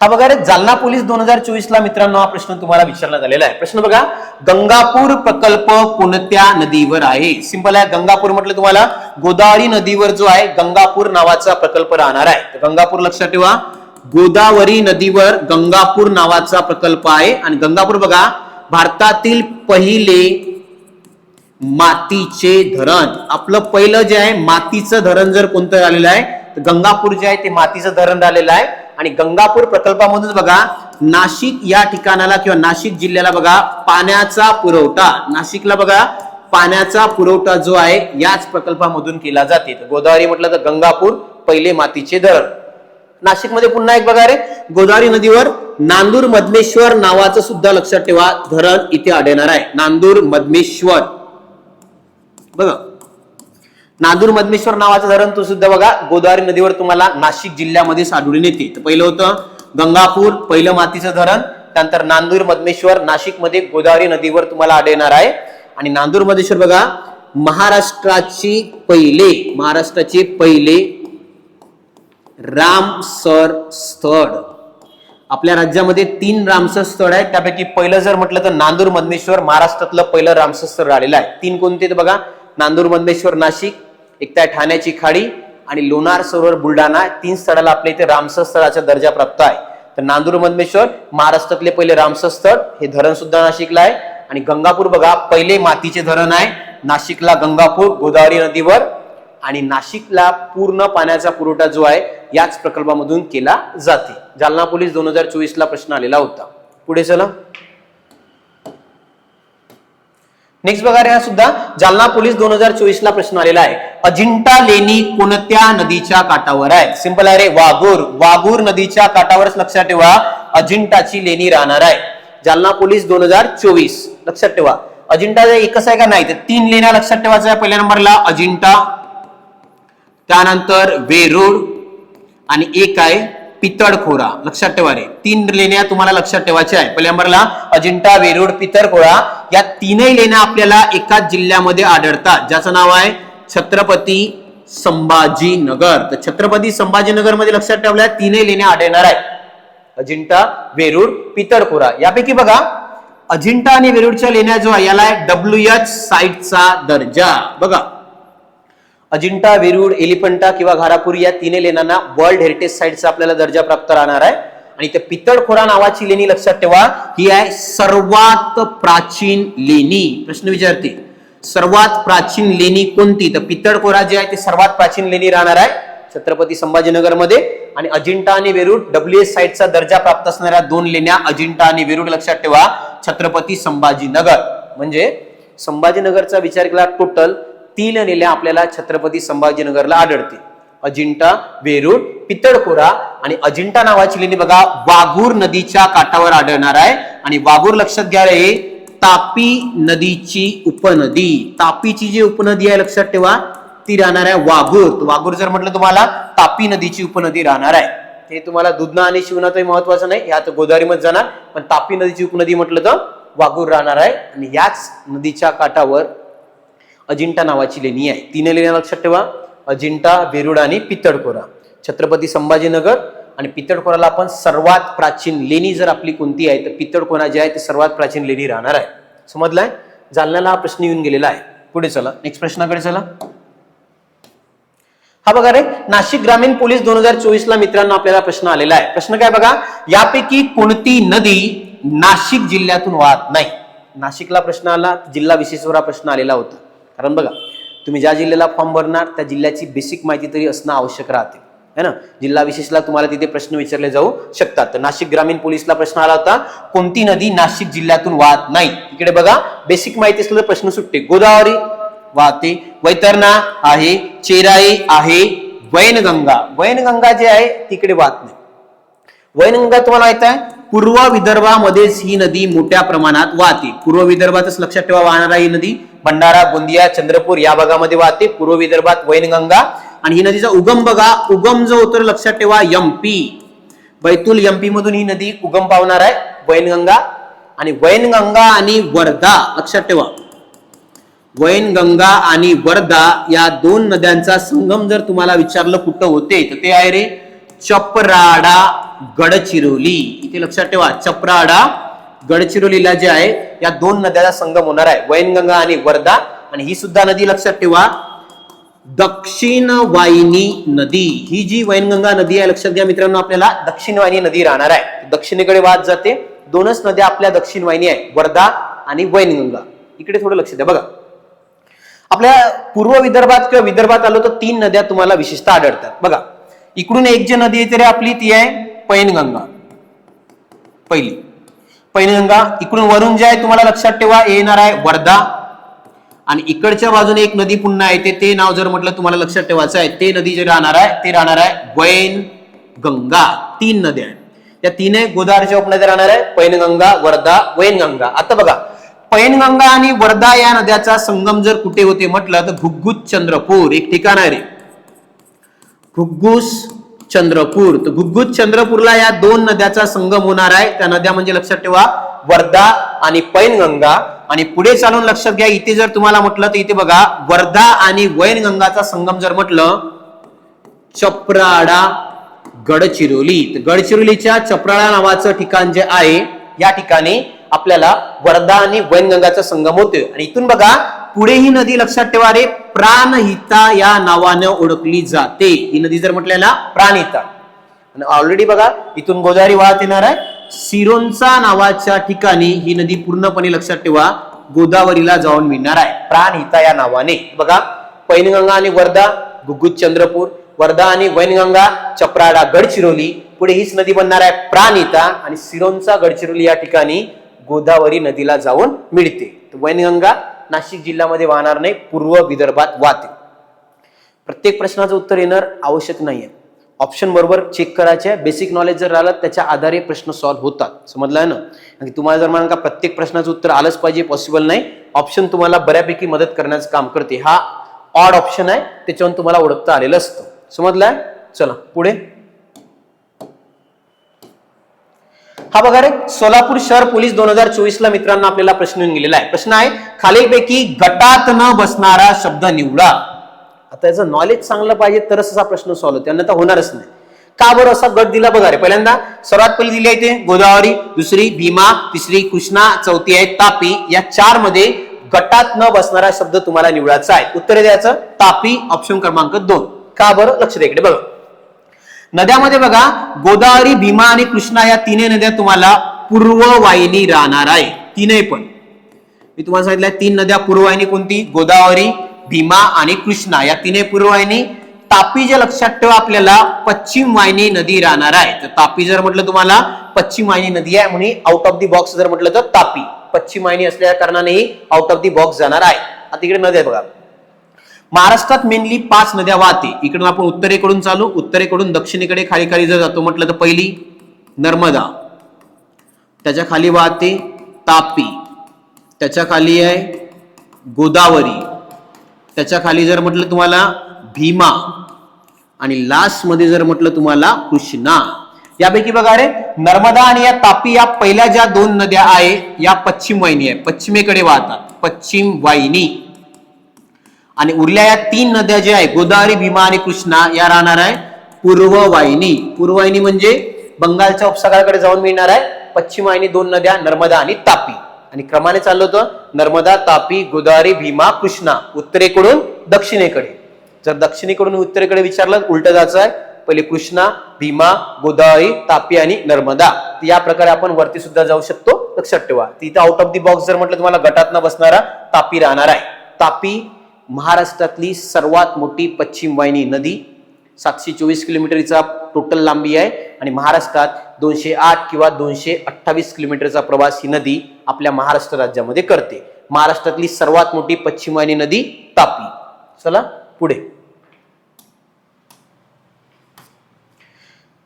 S1: हा बघा रे, जालना पोलीस 2024 ला मित्रांनो हा प्रश्न तुम्हाला विचारण्यात आलेला आहे. प्रश्न बघा, गंगापूर प्रकल्प कोणत्या नदीवर आहे. सिंपल आहे. गंगापूर म्हटलं तुम्हाला गोदावरी नदीवर जो आहे गंगापूर नावाचा प्रकल्प राहणार आहे. तर गंगापूर लक्षात ठेवा, गोदावरी नदीवर गंगापूर नावाचा प्रकल्प आहे. आणि गंगापूर बघा भारतातील पहिले मातीचे धरण. आपलं पहिलं जे आहे मातीचं धरण जर कोणतं आलेलं आहे तर गंगापूर जे आहे ते मातीचं धरण राहिलेलं आहे. आणि गंगापूर प्रकल्पामधून बघा नाशिक या ठिकाणाला किंवा नाशिक जिल्ह्याला बघा पाण्याचा पुरवठा, नाशिकला बघा पाण्याचा पुरवठा जो आहे याच प्रकल्पामधून केला जाते. गोदावरी म्हटलं तर गंगापूर पहिले मातीचे धरण. नाशिकमध्ये पुन्हा एक बघा रे, गोदावरी नदीवर नांदूर मधमेश्वर नावाचं सुद्धा लक्षात ठेवा धरण इथे आढळणार आहे. नांदूर मधमेश्वर बघा, नांदूर मधमेश्वर नावाचं धरण तो सुद्धा बघा गोदावरी नदीवर तुम्हाला नाशिक जिल्ह्यामध्ये आढळून येते. तर पहिलं होतं गंगापूर पहिलं मातीचं धरण, त्यानंतर नांदूर मधमेश्वर नाशिकमध्ये गोदावरी नदीवर तुम्हाला आढळणार आहे. आणि नांदूर मधमेश्वर बघा महाराष्ट्राचे पहिले रामसर स्थळ. आपल्या राज्यामध्ये 3 रामसर स्थळ आहेत, त्यापैकी पहिलं जर म्हटलं तर नांदूर मधमेश्वर महाराष्ट्रातलं पहिलं रामसर स्थळ आलेलं आहे. 3 कोणते बघा, नांदूर मधमेश्वर नाशिक, एक त्या ठाण्याची खाडी आणि लोणार सरोवर बुलढाणा. 3 स्थळाला आपल्या इथे रामसर स्थळाचा दर्जा प्राप्त आहे. तर नांदूर मधमेश्वर महाराष्ट्रातले पहिले रामसर स्थळ, हे धरण सुद्धा नाशिकला आहे. आणि गंगापूर बघा पहिले मातीचे धरण आहे नाशिकला, गंगापूर गोदावरी नदीवर. आणि नाशिकला पूर्ण पाण्याचा पुरवठा जो आहे याच प्रकल्पामधून केला जाते. जालना पोलीस 2024 ला प्रश्न आलेला होता. पुढे चला. नेक्स्ट बघा रे, हा सुद्धा जालना पोलीस 2024 ला प्रश्न आलेला आहे. अजिंठा लेणी कोणत्या नदीच्या काठावर आहे. सिंपल आहे रे, वाघूर नदीच्या काठावरच लक्षात ठेवा अजिंठाची लेणी राहणार आहे. जालना पोलीस 2024 लक्षात ठेवा. अजिंठा एकच आहे का नाही, तर 3 लेण्या लक्षात ठेवायच्या आहे. पहिल्या नंबरला अजिंठा, त्यानंतर वेरूळ आणि एक आहे पितळखोरा. लक्षात ठेवा रे, 3 लेण्या तुम्हाला लक्षात ठेवायच्या आहे. पहिल्या नंबरला अजिंठा, वेरूळ, पितळखोरा. या 3ही लेण्या आपल्याला एकाच जिल्ह्यामध्ये आढळतात, ज्याचं नाव आहे छत्रपती संभाजीनगर. तर छत्रपती संभाजीनगर मध्ये लक्षात ठेवल्या 3ही लेण्या आढळणार आहेत, अजिंठा, वेरूळ, पितळखोरा. यापैकी बघा अजिंठा आणि वेरूळच्या लेण्या जो आहे याला WH साइटचा दर्जा. बघा अजिंठा, वेरूळ, एलिफंटा किंवा घारापुरी या 3 लेण्यांना वर्ल्ड हेरिटेज साइटचा आपल्याला दर्जा प्राप्त राहणार आहे. आणि ते पितळखोरा नावाची लेणी लक्षात ठेवा, ही आहे सर्वात प्राचीन लेणी. प्रश्न विचारते सर्वात प्राचीन लेणी कोणती, तर पितळखोरा जे आहे ते सर्वात प्राचीन लेणी राहणार आहे छत्रपती संभाजीनगर मध्ये. आणि अजिंठा आणि वेरूळ WH साइटचा दर्जा प्राप्त असणाऱ्या 2 लेण्या अजिंठा आणि वेरूळ लक्षात ठेवा छत्रपती संभाजीनगर. म्हणजे संभाजीनगरचा विचार केला टोटल 3 लेण्या आपल्याला छत्रपती संभाजीनगरला आढळते. अजिंठा, वेरूळ, पितळखोरा. आणि अजिंठा नावाची लेणी बघा वाघूर नदीच्या काठावर आढळणार आहे. आणि वाघूर लक्षात घ्या रे, तापी नदीची उपनदी. तापीची जी उपनदी आहे लक्षात ठेवा ती राहणार आहे वाघूर. वाघूर जर म्हटलं तुम्हाला तापी नदीची उपनदी राहणार आहे. ते तुम्हाला दुधना आणि शिवनाथही महत्वाचं नाही, यात गोदावरी मध्ये जाणार, पण तापी नदीची उपनदी म्हटलं तर वाघूर राहणार आहे. आणि याच नदीच्या काठावर अजिंठा नावाची लेणी आहे. 3 लेण्या लक्षात ठेवा, अजिंठा, वेरूळ आणि पितळखोरा. छत्रपती संभाजीनगर आणि पितळखोराला आपण सर्वात प्राचीन लेणी जर आपली कोणती आहे तर पितळखोरा जे आहे ते सर्वात प्राचीन लेणी राहणार आहे. समजलाय. जालन्याला हा प्रश्न येऊन गेलेला आहे. पुढे चला, नेक्स्ट प्रश्नाकडे चला. हा बघा रे, नाशिक ग्रामीण पोलीस 2024 ला मित्रांनो आपल्याला प्रश्न आलेला आहे. प्रश्न काय बघा, यापैकी कोणती नदी नाशिक जिल्ह्यातून वाहत नाही. नाशिकला प्रश्न आला, जिल्हा विशेषवर हा प्रश्न आलेला होता. कारण बघा तुम्ही ज्या जिल्ह्याला फॉर्म भरणार त्या जिल्ह्याची बेसिक माहिती तरी असणं आवश्यक राहते, है ना. जिल्हा विशेषला तुम्हाला तिथे प्रश्न विचारले जाऊ शकतात. तर नाशिक ग्रामीण पोलीसला प्रश्न आला होता, कोणती नदी नाशिक जिल्ह्यातून वाहत नाही. इकडे बघा बेसिक माहिती असलेला प्रश्न सुटते. गोदावरी वाहते, वैतरणा आहे, चेराई आहे, वैनगंगा. वैनगंगा जे आहे तिकडे वाहत नाही. वैनगंगा तुम्हाला माहित आहे पूर्व विदर्भामध्येच ही नदी मोठ्या प्रमाणात वाहते. पूर्व विदर्भातच लक्षात ठेवा वाहणारा ही नदी भंडारा, गोंदिया, चंद्रपूर या भागामध्ये वाहते. पूर्व विदर्भात वैनगंगा. आणि ही नदीचा उगम बघा, उगम जो होतो लक्षात ठेवा एमपी, बैतूल एमपी मधून ही नदी उगम पावणार आहे वैनगंगा. आणि वैनगंगा आणि वर्धा लक्षात ठेवा, वैनगंगा आणि वर्धा या दोन नद्यांचा संगम जर तुम्हाला विचारलं कुठं होते तर ते आहे रे चपराडा, गडचिरोली. इथे लक्षात ठेवा चपराडा, गडचिरोलीला जे आहे या दोन नद्याचा संगम होणार आहे वैनगंगा आणि वर्धा. आणि ही सुद्धा नदी लक्षात ठेवा दक्षिण वाहिनी नदी. ही जी वैनगंगा नदी आहे लक्षात घ्या मित्रांनो, आपल्याला दक्षिण वाहिनी नदी राहणार आहे, दक्षिणेकडे वाहत जाते. दोनच नद्या आपल्या दक्षिण वाहिनी आहे, वर्धा आणि वैनगंगा. इकडे थोडं लक्ष द्या. बघा आपल्या पूर्व विदर्भात किंवा विदर्भात आलो तर तीन नद्या तुम्हाला विशेषतः आढळतात. बघा इकडून एक जी नदी येते रे आपली ती आहे पैनगंगा, पहिली पैनगंगा. इकडून वरून जे आहे तुम्हाला लक्षात ठेवा येणार आहे वर्धा. आणि इकडच्या बाजूने एक नदी पुन्हा येते, ते नाव जर म्हटलं तुम्हाला लक्षात ठेवायचं आहे, ते नदी जे राहणार आहे ते राहणार आहे वैनगंगा. तीन नद्या आहेत, त्या तीन गोदावरीच्या उपनद्या राहणार आहे पैनगंगा, वर्धा, वैनगंगा. आता बघा पैनगंगा आणि वर्धा या नद्याचा संगम जर कुठे होते म्हटलं तर घुग्गुस चंद्रपूर एक ठिकाण आहे रे, घुग्गुस चंद्रपूर. तर घुग्गुस चंद्रपूरला या दोन नद्याचा संगम होणार आहे. त्या नद्या म्हणजे लक्षात ठेवा वर्धा आणि पैनगंगा. आणि पुढे चालून लक्षात घ्या इथे जर तुम्हाला म्हटलं तर इथे बघा वर्धा आणि वैनगंगाचा संगम जर म्हटलं चपराडा, गडचिरोली. तर गडचिरोलीच्या चपराडा नावाचं ठिकाण जे आहे या ठिकाणी आपल्याला वर्धा आणि वैनगंगाचा संगम होतोय. आणि इथून बघा पुढे ही नदी लक्षात ठेवा रे प्राणहिता या नावाने ओळखली जाते. ही नदी जर म्हटल्याला प्राणहिता. आणि ऑलरेडी बघा इथून गोदावरी वाहत येणार आहे सिरोंचा नावाच्या ठिकाणी. ही नदी पूर्णपणे लक्षात ठेवा गोदावरीला जाऊन मिळणार आहे प्राणहिता या नावाने. बघा पैनगंगा आणि वर्धा घुग्गुस चंद्रपूर, वर्धा आणि वैनगंगा चपराडा, गडचिरोली. पुढे हीच नदी बनणार आहे प्राणहिता आणि सिरोंचा गडचिरोली या ठिकाणी गोदावरी नदीला जाऊन मिळते. वैनगंगा नाशिक जिल्ह्यामध्ये वाहणार नाही, पूर्व विदर्भात वाहते. प्रत्येक प्रश्नाचं उत्तर येणार आवश्यक नाहीये, ऑप्शन बरोबर चेक करायचे. बेसिक नॉलेज जर राहिलं त्याच्या आधारे प्रश्न सॉल्व्ह होतात. समजलाय ना. आणि तुम्हाला जर म्हणा का प्रत्येक प्रश्नाचं उत्तर आलंच पाहिजे, पॉसिबल नाही. ऑप्शन तुम्हाला बऱ्यापैकी मदत करण्याचं काम करते. हा ऑड ऑप्शन आहे, त्याच्यावरून तुम्हाला ओळखता आलेलं असतं. समजलाय. चला पुढे. हा बघा रे सोलापूर शहर पोलीस 2024 ला मित्रांनो आपल्याला प्रश्न येऊन गेलेला आहे. प्रश्न आहे खालीलपैकी गटात न बसणारा शब्द निवडा. आता याचं नॉलेज चांगलं पाहिजे तरच असा प्रश्न सॉल्व्ह होते, अन्यथा होणारच नाही. का बरं असा गट दिला बघा रे. पहिल्यांदा सर्वात पहिली दिली आहे ते गोदावरी, दुसरी भीमा, तिसरी कृष्णा, चौथी आहे तापी. या चार मध्ये गटात न बसणारा शब्द तुम्हाला निवडायचा आहे. उत्तर द्यायचं तापी, ऑप्शन क्रमांक 2. का बरं लक्ष द्या इकडे. बघा नद्यामध्ये बघा गोदावरी, भीमा आणि कृष्णा या तीनही नद्या तुम्हाला पूर्व वाहिनी राहणार आहे. तीनही पण मी तुम्हाला सांगितलं तीन नद्या पूर्ववाहिनी कोणती गोदावरी, भीमा आणि कृष्णा या तीनही पूर्ववाहिनी. तापी जे लक्षात ठेवा आपल्याला पश्चिम वाहिनी नदी राहणार आहे. तर तापी जर म्हटलं तुम्हाला पश्चिम वाहिनी नदी आहे म्हणून आउट ऑफ दी बॉक्स जर म्हटलं तर तापी पश्चिम वाहिनी असल्या कारणाने आउट ऑफ दी बॉक्स जाणार आहे. आता इकडे नद्या बघा महाराष्ट्रात मेनली 5 नद्या वाहते. इकडून आपण उत्तरेकडून चालू, उत्तरेकडून दक्षिणेकडे खाली खाली जर जातो म्हटलं तर पहिली नर्मदा, त्याच्या खाली वाहते तापी, त्याच्या खाली आहे गोदावरी, त्याच्या खाली जर म्हटलं तुम्हाला भीमा आणि लास्ट मध्ये जर म्हटलं तुम्हाला कृष्णा. यापैकी बघा रे नर्मदा आणि या तापी या पहिल्या ज्या 2 नद्या आहे या पश्चिम वाहिनी आहे, पश्चिमेकडे वाहतात, पश्चिम वाहिनी. आणि उरल्या या 3 नद्या ज्या आहे गोदावरी, भीमा आणि कृष्णा या राहणार आहे पूर्व वाहिनी. पूर्व वाहिनी म्हणजे बंगालच्या उपसागराकडे जाऊन मिळणार आहे. पश्चिम वाहिनी 2 नद्या नर्मदा आणि तापी. आणि क्रमाने चाललं होतं नर्मदा, तापी, गोदावरी, भीमा, कृष्णा उत्तरेकडून दक्षिणेकडे. जर दक्षिणेकडून उत्तरेकडे विचारलं उलट जायचं आहे. पहिले कृष्णा, भीमा, गोदावरी, तापी आणि नर्मदा. या प्रकारे आपण वरती सुद्धा जाऊ शकतो, लक्षात ठेवा. तिथे आउट ऑफ दी बॉक्स जर म्हटलं तुम्हाला गटात न बसणारा तापी राहणार आहे. तापी महाराष्ट्रातली सर्वात मोठी पश्चिम वाहिनी नदी, 724 किलोमीटरचा टोटल लांबी आहे आणि महाराष्ट्रात 208 किंवा 228 किलोमीटरचा प्रवास ही नदी आपल्या महाराष्ट्र राज्यामध्ये करते. महाराष्ट्रातली सर्वात मोठी पश्चिम वाहिनी नदी तापी. चला पुढे.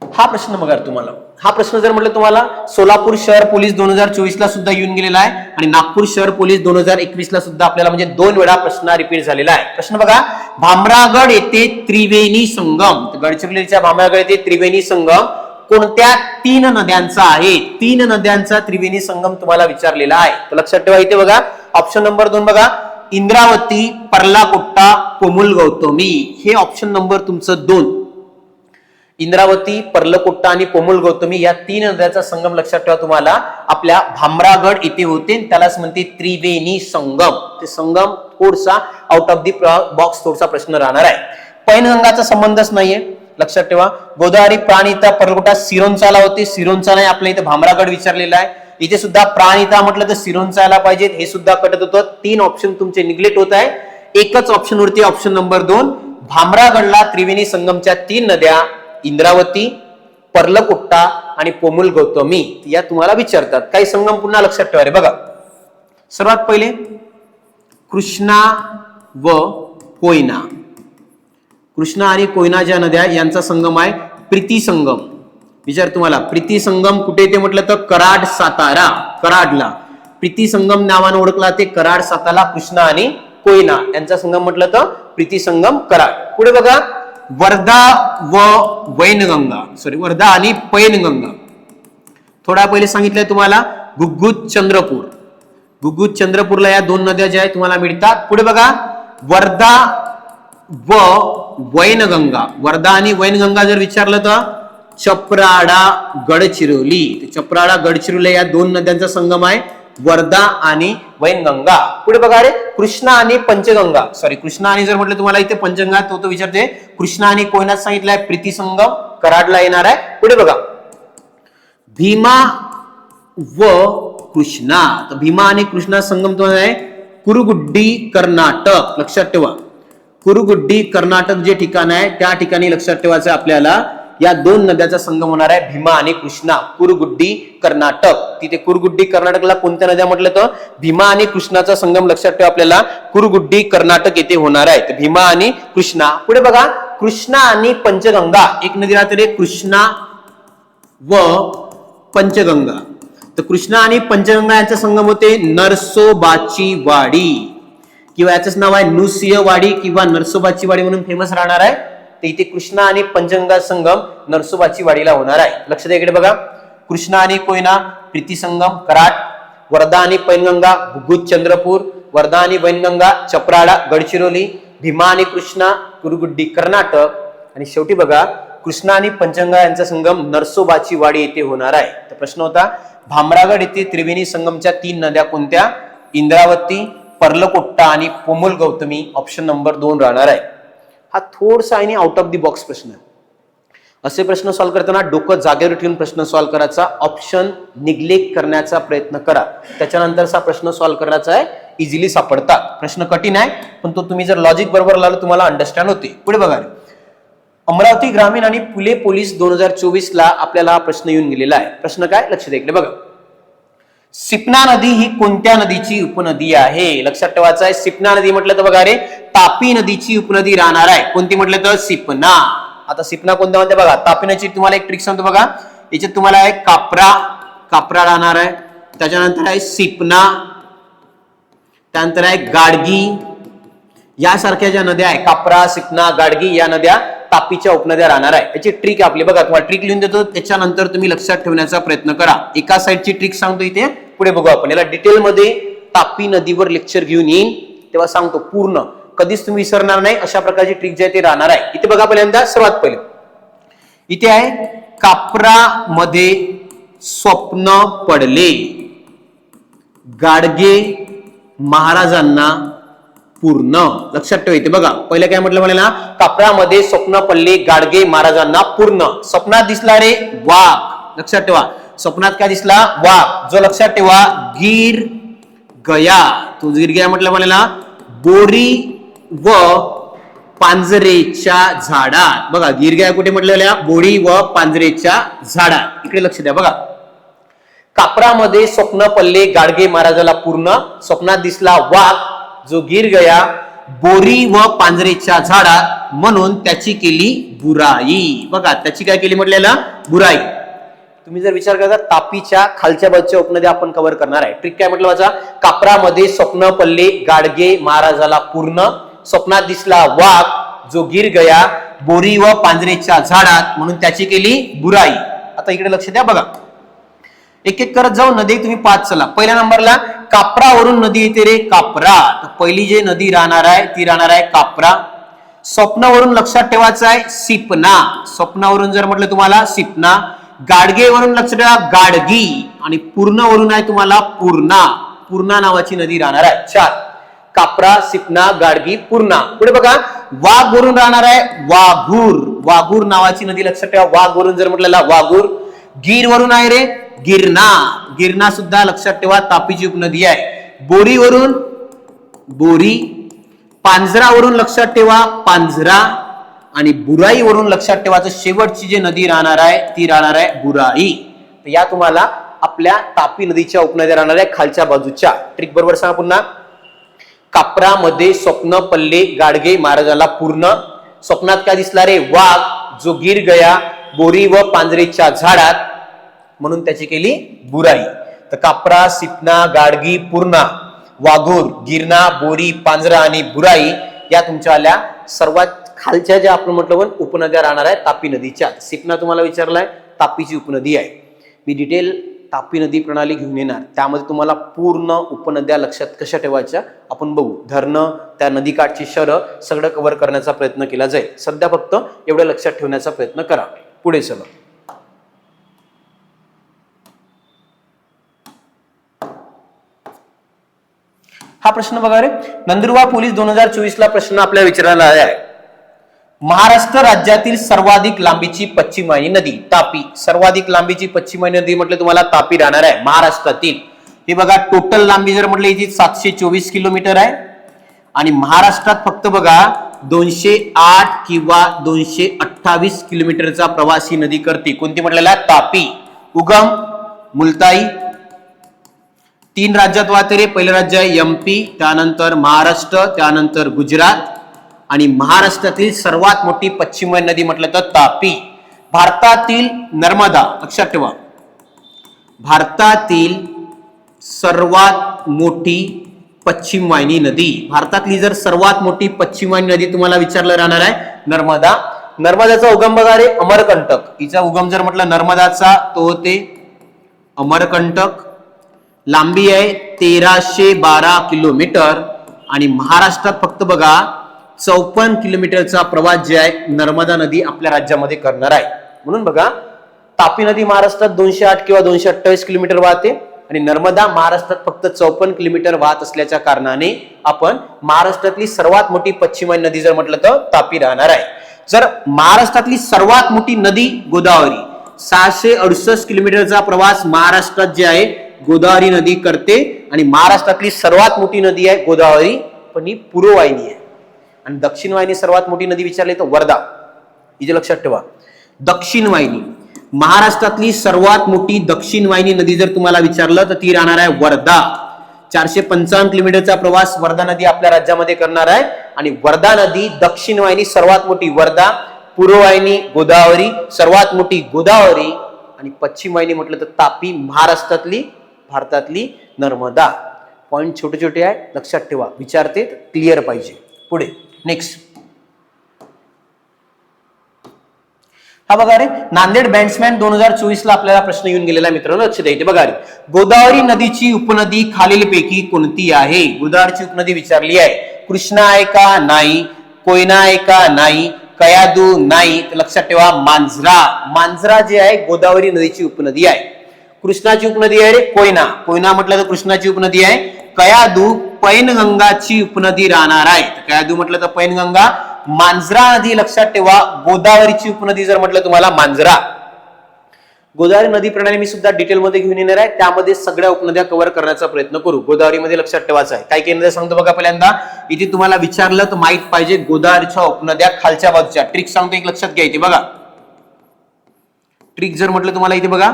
S1: हा प्रश्न बघा तुम्हाला. हा प्रश्न जर म्हटलं तुम्हाला सोलापूर शहर पोलीस 2024 ला सुद्धा येऊन गेलेला आहे आणि नागपूर शहर पोलीस 2021 ला सुद्धा आपल्याला म्हणजे 2 वेळा प्रश्न रिपीट झालेला आहे. प्रश्न बघा, भामरागड येथे त्रिवेणी संगम, गडचिरोलीच्या भामरागड येथे त्रिवेणी संगम कोणत्या 3 नद्यांचा आहे? 3 नद्यांचा त्रिवेणी संगम तुम्हाला विचारलेला आहे. तर लक्षात ठेवा इथे बघा ऑप्शन नंबर 2 बघा, इंद्रावती, पर्लाकोट्टा, पोमुल गौतमी. हे ऑप्शन नंबर तुमचं 2. इंद्रावती, पर्लकोट्टा आणि पोमुल गौतमी या 3 नद्याचा संगम लक्षात ठेवा तुम्हाला आपल्या भामरागड इथे होते. त्यालाच म्हणते त्रिवेणी संगम. ते संगम थोडसा आउट ऑफ दी बॉक्स थोडसा प्रश्न राहणार आहे. पैनगंगाचा संबंधच नाहीये लक्षात ठेवा. गोदावरी, प्राणहिता, पर्लकोट्टा सिरोंचाला होते. सिरोंचा आपल्या इथे भामरागड विचारलेला आहे. इथे सुद्धा प्राणहिता म्हटलं तर सिरोंचाला पाहिजे, हे सुद्धा कटत होतं. 3 ऑप्शन तुमचे निग्लेक्ट होत आहे. एकच ऑप्शन वरती ऑप्शन नंबर 2 भामरागडला त्रिवेणी संगमच्या 3 नद्या इंद्रावती, पर्लकोट्टा आणि पोमुल गौतमी या तुम्हाला विचारतात. काही संगम पुन्हा लक्षात ठेवा रे बघा. सर्वात पहिले कृष्णा व कोयना. कृष्णा आणि कोयना ज्या नद्या यांचा संगम आहे प्रीती संगम. विचार तुम्हाला प्रीती संगम कुठे ते म्हटलं तर कराड, सातारा. कराडला प्रीती संगम नावाने ओळखला ते. कराड, सातारा, कृष्णा आणि कोयना यांचा संगम म्हटलं तर प्रीती संगम कराड. पुढे बघा वर्धा व वैनगंगा, वर्धा आणि पैनगंगा. थोडा पहिले सांगितलंय तुम्हाला गुग्गुत, चंद्रपूर. गुग्गुत, चंद्रपूरला या 2 नद्या ज्या आहेत तुम्हाला मिळतात. पुढे बघा वर्धा व वैनगंगा. वर्धा आणि वैनगंगा जर विचारलं तर चपराडा, गडचिरोली. चपराडा, गडचिरोली या 2 नद्यांचा संगम आहे वर्धा आणि वैनगंगा. पुढे बघा रे कृष्णा आणि पंचगंगा. कृष्णा आणि जर म्हटलं तुम्हाला इथे पंचगंगा तो विचारते. कृष्णा आणि कोयना सांगितलंय प्रीती संगम कराडला येणार आहे. पुढे बघा भीमा व कृष्णा. तर भीमा आणि कृष्णा संगम तुम्हाला आहे कुरुगुड्डी, कर्नाटक. लक्षात ठेवा कुरुगुड्डी, कर्नाटक जे ठिकाण आहे त्या ठिकाणी लक्षात ठेवायचं आपल्याला या 2 नद्याचा संगम होणार आहे भीमा आणि कृष्णा. कुरुगुड्डी, कर्नाटक. तिथे कुरुगुड्डी कर्नाटकला कोणत्या नद्या म्हटलं तर भीमा आणि कृष्णाचा संगम लक्षात ठेवा आपल्याला कुरुगुड्डी, कर्नाटक येथे होणार आहे. तर भीमा आणि कृष्णा. पुढे बघा कृष्णा आणि पंचगंगा. एक नदी राहते कृष्णा व पंचगंगा. तर कृष्णा आणि पंचगंगा यांचा संगम होते नरसोबाची वाडी किंवा याचंच नाव आहे नृसिंहवाडी किंवा नरसोबाची वाडी म्हणून फेमस राहणार आहे. तर इथे कृष्णा आणि पंचगंगा संगम नरसोबाची वाडीला होणार आहे. लक्ष द्या इकडे बघा कृष्णा आणि कोयना प्रीती संगम कराड, वर्धा आणि पैनगंगा गुग्गुत, चंद्रपूर, वर्धा आणि वैनगंगा चपराडा, गडचिरोली, भीमा आणि कृष्णा कुरुगुड्डी, कर्नाटक आणि शेवटी बघा कृष्णा आणि पंचगंगा यांचा संगम नरसोबाची वाडी येथे होणार आहे. तर प्रश्न होता भामरागड येथे त्रिवेणी संगमच्या 3 नद्या कोणत्या? इंद्रावती, पर्लकोट्टा आणि पोमुल गौतमी. ऑप्शन नंबर 2 राहणार आहे. हा थोडासा आणि आउट ऑफ द बॉक्स प्रश्न आहे. असे प्रश्न सॉल्व्ह करताना डोकं जागेवर ठेवून प्रश्न सॉल्व्ह करायचा, ऑप्शन निग्लेक्ट करण्याचा प्रयत्न करा. त्याच्यानंतरचा प्रश्न सॉल्व्ह करायचा आहे, इझिली सापडतात. प्रश्न कठीण आहे पण तो तुम्ही जर लॉजिक बरोबर लावलं तुम्हाला अंडरस्टँड होते. पुढे बघा अमरावती ग्रामीण आणि पुणे पोलीस 2024 ला आपल्याला प्रश्न येऊन गेलेला आहे. प्रश्न काय लक्ष द्या इकडे बघा. सिपना नदी ही कोणत्या नदीची उपनदी आहे? लक्षात ठेवायचं आहे. सिपना नदी म्हटलं तर बघा रे तापी नदीची उपनदी राहणार आहे. कोणती म्हटलं तर सिपना. आता सिपना कोणत्या म्हणते बघा. तापी नदीची तुम्हाला एक ट्रिक सांगतो बघा. याच्यात तुम्हाला आहे कापरा राहणार आहे, त्याच्यानंतर आहे सिपना, त्यानंतर आहे गाडगी. यासारख्या ज्या नद्या आहे कापरा, सिपना, गाडगी या नद्या तापीच्या उपनद्या राहणार आहे. याची ट्रिक आपली बघा, तुम्हाला ट्रिक लिहून देतो त्याच्यानंतर तुम्ही लक्षात ठेवण्याचा प्रयत्न करा. एका साईडची ट्रिक सांगतो इथे, पुढे बघू आपण. याला डिटेल मध्ये तापी नदीवर लेक्चर घेऊन येईन तेव्हा सांगतो पूर्ण, कधीच तुम्ही विसरणार नाही. अशा प्रकारची ट्रिक जी आहे ती राहणार आहे. इथे बघा पहिल्यांदा सर्वात पहिले इथे आहे कापरा मध्ये स्वप्न पडले, गाडगे महाराजांना पूर्ण. लक्षात ठेवा इथे बघा पहिलं काय म्हटलं मला, कापरामध्ये स्वप्न पडले गाडगे महाराजांना पूर्ण. स्वप्नात दिसला रे वाघ. लक्षात ठेवा स्वप्नात काय दिसला? वाघ. जो लक्षात ठेवा गीर गया, तो गीर गया म्हटलं मला बोरी व पांजरेच्या झाडात. बघा दीर्घ कुठे म्हटलेल्या, बोरी व पांजरेच्या झाडात. इकडे लक्ष द्या बघा. कापरामध्ये स्वप्न पडले गाडगे महाराजाला पूर्ण, स्वप्नात दिसला वाघ जो गिर गया बोरी व पांजरेच्या झाडात, म्हणून त्याची केली बुराई. बघा त्याची काय केली म्हटलेला, बुराई. तुम्ही जर विचार करता तापीच्या खालच्या बाजूच्या उपनद्या आपण कव्हर करणार आहे. ट्रिक काय म्हटलं माझा, कापरामध्ये स्वप्न पडले गाडगे महाराजाला पूर्ण, स्वप्नात दिसला वाघ जो गिर गया बोरी व पांजरेच्या झाडात, म्हणून त्याची केली बुराई. आता इकडे लक्ष द्या बघा. एक एक करत जाऊ नदी तुम्ही पाच चला. पहिल्या नंबरला कापरावरून नदी येते रे, कापरा. तर पहिली जी नदी राहणार आहे ती राहणार आहे कापरा. स्वप्नावरून लक्षात ठेवायचं आहे सिपना. स्वप्नावरून जर म्हटलं तुम्हाला सिपना. गाडगेवरून लक्षात ठेवा गाडगी. आणि पूर्णवरून आहे तुम्हाला पूर्णा. पूर्णा नावाची नदी राहणार आहे. चार. कापरा, सिपना, गाडगी, पूर्णा. पुढे बघा वाघ वरून राहणार आहे वाघूर. वाघूर नावाची नदी लक्षात ठेवा. वाघ वरून जर म्हटलेला वाघूर. गिर वरून आहे रे गिरणा. गिरणा सुद्धा लक्षात ठेवा तापीची उपनदी आहे. बोरी वरून बोरी. पांजरावरून लक्षात ठेवा पांजरा. आणि बुराई वरून लक्षात ठेवायचं शेवटची जी नदी राहणार आहे ती राहणार आहे बुराई. तर या तुम्हाला आपल्या तापी नदीच्या उपनद्या राहणार आहे खालच्या बाजूच्या. ट्रिक बरोबर सांगा पुन्हा. कापरामध्ये स्वप्न पडले गाडगे महाराजाला पूर्ण, स्वप्नात काय दिसला रे वाघ जो गिर गया बोरी व पांजरेच्या झाडात, म्हणून त्याची केली बुराई. तर कापरा, सिपना, गाडगी, पूर्णा, वाघूर, गिरणा, बोरी, पांजरा आणि बुराई या तुमच्या आल्या सर्वात खालच्या ज्या आपण म्हटलं पण उपनद्या राहणार आहे तापी नदीच्या. सिपना तुम्हाला विचारलाय तापीची उपनदी आहे. मी डिटेल तापी नदी प्रणाली घेऊन येणार, त्यामध्ये तुम्हाला पूर्ण उपनद्या लक्षात कशा ठेवायच्या आपण बघू. धरणं, त्या नदीकाठची शहरं सगळं कव्हर करण्याचा प्रयत्न केला जाईल. सध्या फक्त एवढं लक्षात ठेवण्याचा प्रयत्न करा. पुढे चला. हा प्रश्न बघा रे. नंदुरबार पोलीस 2024 ला प्रश्न आपल्याला विचारला आहे. महाराष्ट्र राज्यातील सर्वाधिक लांबीची पश्चिमवाहिनी नदी तापी. सर्वाधिक लांबीची पश्चिमवाहिनी नदी म्हटलं तुम्हाला तापी राहणार आहे महाराष्ट्रातील. हे बघा टोटल लांबी जर म्हटलं याची 724 किलोमीटर आहे. आणि महाराष्ट्रात फक्त बघा 208 किंवा 228 किलोमीटरचा प्रवास ही नदी करते. कोणती म्हटलेला तापी. उगम मुलताई. 3 राज्यात वाहते रे. पहिलं राज्य आहे एमपी, त्यानंतर महाराष्ट्र, त्यानंतर गुजरात. आणि महाराष्ट्रातील सर्वात मोठी पश्चिमवाहिनी नदी म्हटलं तर तापी. भारतातील नर्मदा लक्षात ठेवा. भारतातील सर्वात मोठी पश्चिमवाहिनी नदी. भारतातली जर सर्वात मोठी पश्चिमवाहिनी नदी तुम्हाला विचारलं राहणार आहे नर्मदा. नर्मदाचा उगम बघा रे अमरकंटक. हिचा उगम जर म्हटलं नर्मदाचा तो होते अमरकंटक. लांबी आहे 1312 किलोमीटर. आणि महाराष्ट्रात फक्त बघा 54 किलोमीटरचा प्रवास जे आहे नर्मदा नदी आपल्या राज्यामध्ये करणार आहे. म्हणून बघा तापी नदी महाराष्ट्रात 208 किंवा 228 किलोमीटर वाहते आणि नर्मदा महाराष्ट्रात फक्त 54 किलोमीटर वाहत असल्याच्या कारणाने आपण महाराष्ट्रातली सर्वात मोठी पश्चिमवाहिनी नदी जर म्हटलं तर तापी राहणार आहे. जर महाराष्ट्रातली सर्वात मोठी नदी गोदावरी 668 किलोमीटरचा प्रवास महाराष्ट्रात जे आहे गोदावरी नदी करते. आणि महाराष्ट्रातली सर्वात मोठी नदी आहे गोदावरी, पण ही पूर्ववाहिनी आहे. आणि दक्षिण वाहिनी सर्वात मोठी नदी विचारली तर वर्धा. हिचे लक्षात ठेवा दक्षिण वाहिनी. महाराष्ट्रातली सर्वात मोठी दक्षिण वाहिनी नदी जर तुम्हाला विचारलं तर ती राहणार आहे वर्धा. 455 किलोमीटरचा प्रवास वर्धा नदी आपल्या राज्यामध्ये करणार आहे. आणि वर्धा नदी दक्षिण वाहिनी सर्वात मोठी वर्धा, पूर्ववाहिनी गोदावरी, सर्वात मोठी गोदावरी. आणि पश्चिम वाहिनी म्हटलं तर तापी, महाराष्ट्रातली भारतातली नर्मदा. पॉइंट छोटे छोटे आहे लक्षात ठेवा, विचारते क्लिअर पाहिजे. पुढे नेक्स्ट. हा बघा रे नांदेड बॅट्समॅन 2024 ला आपल्याला प्रश्न येऊन गेलेला मित्रांनो, लक्ष द्यायचे. बघा रे गोदावरी नदीची उपनदी खालीलपैकी कोणती आहे. गोदावरीची उपनदी विचारली आहे. कृष्णा आहे का नाही, कोयना आहे का नाही, कयादू नाही. तर लक्षात ठेवा मांजरा. मांजरा जे आहे गोदावरी नदीची उपनदी आहे. कृष्णाची उपनदी आहे रे कोयना. कोयना म्हटलं तर कृष्णाची उपनदी आहे. कयादू पैनगंगाची उपनदी राहणार आहे. कयादू म्हटलं तर पैनगंगा. मांजरा नदी लक्षात ठेवा गोदावरीची उपनदी जर म्हटलं तुम्हाला मांजरा. गोदावरी नदी प्रणाली मी सुद्धा डिटेलमध्ये घेऊन येणार आहे, त्यामध्ये सगळ्या उपनद्या कव्हर करण्याचा प्रयत्न करू. गोदावरीमध्ये लक्षात ठेवायचं आहे. काय केंद्र सांगतो बघा, पहिल्यांदा इथे तुम्हाला विचारलं तर माहित पाहिजे गोदावरीच्या उपनद्या खालच्या बाजूच्या. ट्रिक सांगतो, एक लक्षात घ्यायची बघा. ट्रिक जर म्हटलं तुम्हाला इथे बघा,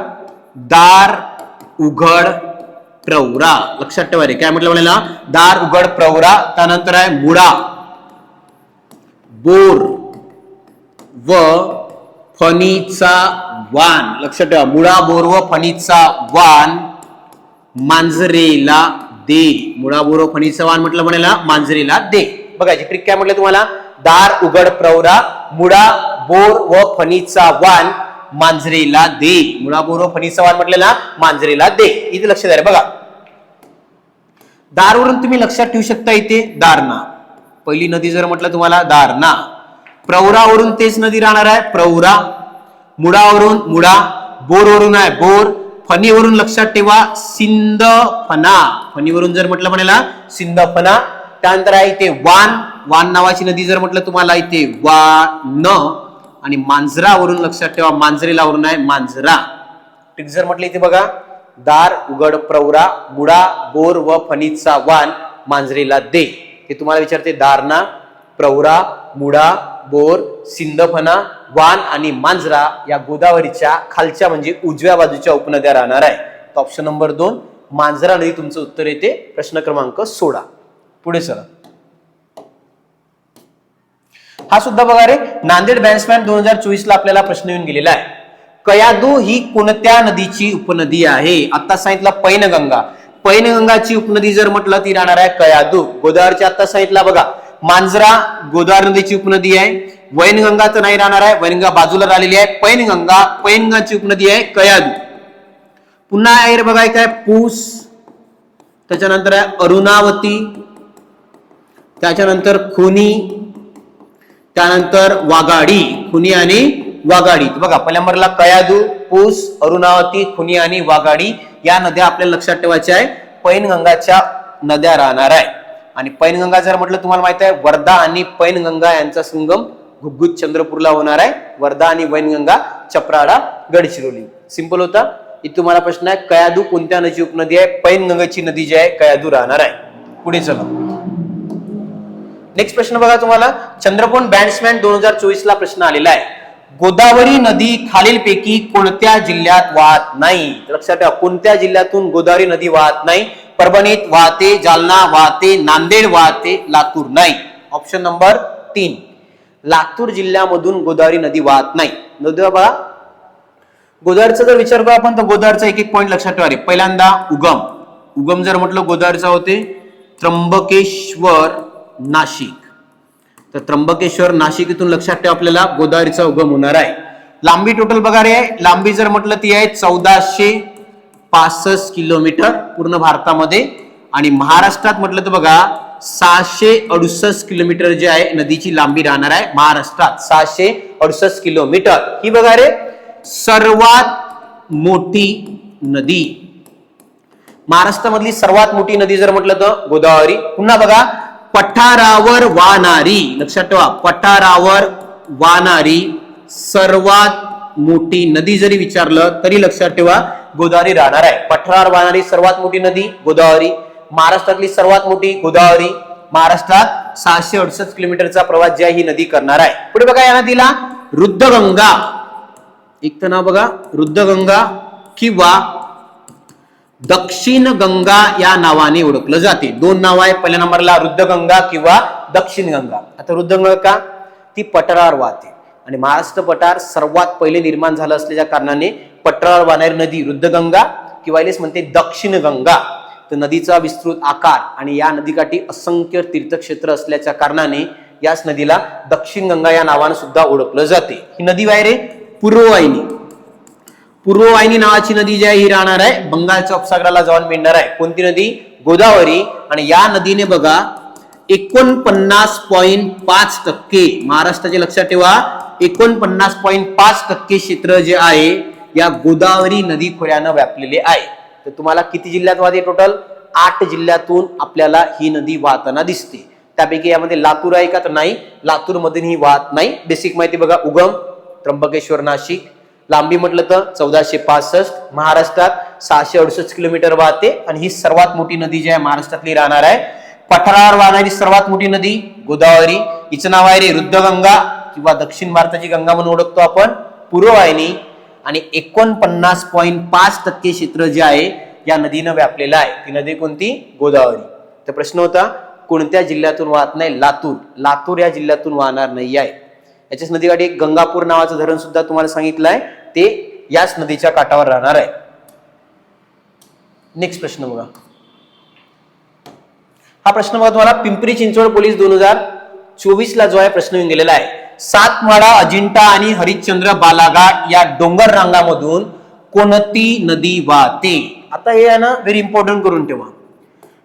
S1: दार उघड प्रवरा. लक्षात ठेवा रे, काय म्हटलं म्हणाला, दार उघड प्रवरा. त्यानंतर आहे मुळा, बोर व फणीचा वान. लक्षात ठेवा, मुळा, बोर व फणीचा वान मांजरेला दे. मुळा, बोर व फणीचा वान म्हटलं म्हणाला मांजरेला दे. बघायची ट्रिक काय म्हटलं तुम्हाला, दार उघड प्रवरा, मुळा, बोर व फणीचा वान मांजरेला दे. मुळा, बोर व फणीचा वान म्हटलेला मांजरेला दे. इथे लक्षात द्या बघा. दारवरून तुम्ही लक्षात ठेवू शकता इथे दारणा. पहिली नदी जर म्हटलं तुम्हाला दारणा. प्रवरावरून तेच नदी राहणार आहे प्रवरा. मुळावरून मुळा, बोरवरून आहे बोर, फणीवरून लक्षात ठेवा सिंदफणा. फणीवरून जर म्हटलं म्हणाला सिंदफणा. त्यानंतर आहे इथे वान. वान नावाची नदी जर म्हटलं तुम्हाला इथे वान. आणि मांजरावरून लक्षात ठेवा मांजरेलावरून आहे मांजरा. ठीक जर म्हटलं इथे बघा, दार उघड प्रवरा, मुळा, बोर व फणीचा वान मांजरेला दे. हे तुम्हाला विचारते दारणा, प्रवरा, मुळा, बोर, सिंदफणा, वान आणि मांजरा या गोदावरीच्या खालच्या म्हणजे उजव्या बाजूच्या उपनद्या राहणार आहे. तर ऑप्शन नंबर 2 मांजरा नदी तुमचं उत्तर येते. प्रश्न क्रमांक 16. पुढे चला. हा सुद्धा बघा रे, नांदेड बॅट्समॅन 2024 ला आपल्याला प्रश्न येऊन गेलेला आहे. कयाधू ही कोणत्या नदीची उपनदी आहे? आता सांगितलं पैनगंगा. पैनगंगाची उपनदी जर म्हटलं ती राहणार आहे कयाधू. गोदावरीची आता सांगितलं बघा, मांजरा गोदावरी नदीची उपनदी आहे. वैनगंगा तर नाही राहणार आहे, वैनगंगा बाजूला राहिलेली आहे. पैनगंगा, पैनगंगाची उपनदी आहे कयाधू. पुन्हा आहे बघा काय, पूस, त्याच्यानंतर आहे अरुणावती, त्याच्यानंतर खुनी, त्यानंतर वाघाडी. खुनी आणि वाघाडी. बघा पहिल्या नंबरला कयाधू, पूस, अरुणावती, खुनी आणि वाघाडी या नद्या आपल्याला लक्षात ठेवायच्या आहे. पैनगंगाच्या नद्या राहणार आहे. आणि पैनगंगा जर म्हटलं तुम्हाला माहित आहे, वर्धा आणि पैनगंगा यांचा संगम घुग्गुत चंद्रपूरला होणार आहे. वर्धा आणि वैनगंगा चपराडा गडचिरोली. सिंपल होता. इथे तुम्हाला प्रश्न आहे, कयाधू कोणत्या नदीची उपनदी आहे? पैनगंगाची नदी जी आहे कयाधू राहणार आहे. पुढे चला. नेक्स्ट प्रश्न बघा तुम्हाला, चंद्रपूर बॅट्समॅन 2024 ला प्रश्न आलेला आहे. गोदावरी नदी खालीलपैकी कोणत्या जिल्ह्यात वाहत नाही? लक्षात ठेवा, कोणत्या जिल्ह्यातून गोदावरी नदी वाहत नाही? परभणीत वाहते, जालना वाहते, नांदेड वाहते, लातूर नाही. ऑप्शन नंबर 3 लातूर जिल्ह्यामधून गोदावरी नदी वाहत नाही. नदी बघा, गोदावरीचा जर विचार करू आपण तर गोदावरीचा एक एक पॉईंट लक्षात ठेवा. पहिल्यांदा उगम. उगम जर म्हटलं गोदावरीचा होते त्र्यंबकेश्वर, नाशिक. तर त्र्यंबकेश्वर, नाशिक इथून लक्षात ठेवा आपल्याला गोदावरीचा उगम होणार आहे. लांबी टोटल बघा रे, लांबी जर म्हटलं ती आहे 1465 किलोमीटर पूर्ण भारतामध्ये. आणि महाराष्ट्रात म्हटलं तर बघा 668 किलोमीटर जे आहे नदीची लांबी राहणार आहे महाराष्ट्रात. 668 किलोमीटर ही बघा रे सर्वात मोठी नदी. महाराष्ट्रामधली सर्वात मोठी नदी जर म्हटलं तर गोदावरी. पुन्हा बघा, पठारावर वाहणारी. लक्षात ठेवा, पठारावर वाहणारी सर्वात मोठी नदी जरी विचारलं तरी लक्षात ठेवा गोदावरी राहणार आहे. पठारावर वाहणारी सर्वात मोठी नदी गोदावरी. महाराष्ट्रातली सर्वात मोठी गोदावरी. महाराष्ट्रात 668 किलोमीटरचा प्रवास जी आहे ही नदी करणार आहे. पुढे बघा, या नदीला रुद्रगंगा, एक तर नाव बघा रुद्रगंगा किंवा दक्षिण गंगा या नावाने ओळखलं जाते. 2 नाव आहे. पहिल्या नंबरला रुद्रगंगा किंवा दक्षिण गंगा. आता रुद्रगंगा का? ती पठारावर वाहते आणि महाराष्ट्र पठार सर्वात पहिले निर्माण झालं असल्याच्या कारणाने पठारावर वाहणारी नदी रुद्रगंगा किंवा इलेच म्हणते दक्षिण गंगा. तर नदीचा विस्तृत आकार आणि या नदीकाठी असंख्य तीर्थक्षेत्र असल्याच्या कारणाने याच नदीला दक्षिण गंगा या नावाने सुद्धा ओळखलं जाते. ही नदी वायरे पूर्ववाहिनी. पूर्ववाहिनी नावाची नदी जी आहे ही राहणार आहे बंगालच्या उपसागराला जाऊन मिळणार आहे. कोणती नदी? गोदावरी. आणि या नदीने बघा 49.5% महाराष्ट्राचे लक्षात ठेवा 49.5% क्षेत्र जे आहे या गोदावरी नदी खोऱ्यानं व्यापलेले आहे. तर तुम्हाला किती जिल्ह्यात वाहते? टोटल 8 जिल्ह्यातून आपल्याला ही नदी वाहताना दिसते. त्यापैकी यामध्ये लातूर आहे का? तर नाही, लातूर मधून ही वाहत नाही. बेसिक माहिती बघा, उगम त्र्यंबकेश्वर, नाशिक. लांबी म्हटलं तर 1465, महाराष्ट्रात 668 किलोमीटर वाहते आणि ही सर्वात मोठी नदी जी आहे महाराष्ट्रातली राहणार आहे. पठारावर वाहणारी सर्वात मोठी नदी गोदावरी. हिचं नाव आहे रे रुद्रगंगा किंवा दक्षिण भारताची गंगा म्हणून ओळखतो आपण, पूर्ववाहिनी. आणि 49.5% क्षेत्र जे आहे या नदीनं व्यापलेलं आहे. ती नदी कोणती? गोदावरी. तर प्रश्न होता कोणत्या जिल्ह्यातून वाहत नाही? लातूर. लातूर या जिल्ह्यातून वाहणार नाही आहे. याच्याच नदीकाठी एक गंगापूर नावाचं धरण सुद्धा तुम्हाला सांगितलं आहे, ते याच नदीच्या काठावर राहणार आहे. नेक्स्ट प्रश्न बघा. हा प्रश्न बघा तुम्हाला पिंपरी चिंचवड पोलीस 2024 ला जो आहे प्रश्न येऊन गेलेला आहे. सातमाळा, अजिंठा आणि हरिश्चंद्र बालाघाट या डोंगर रांगामधून कोणती नदी वाहते? आता हे आहे ना व्हेरी इम्पॉर्टंट करून ठेवा.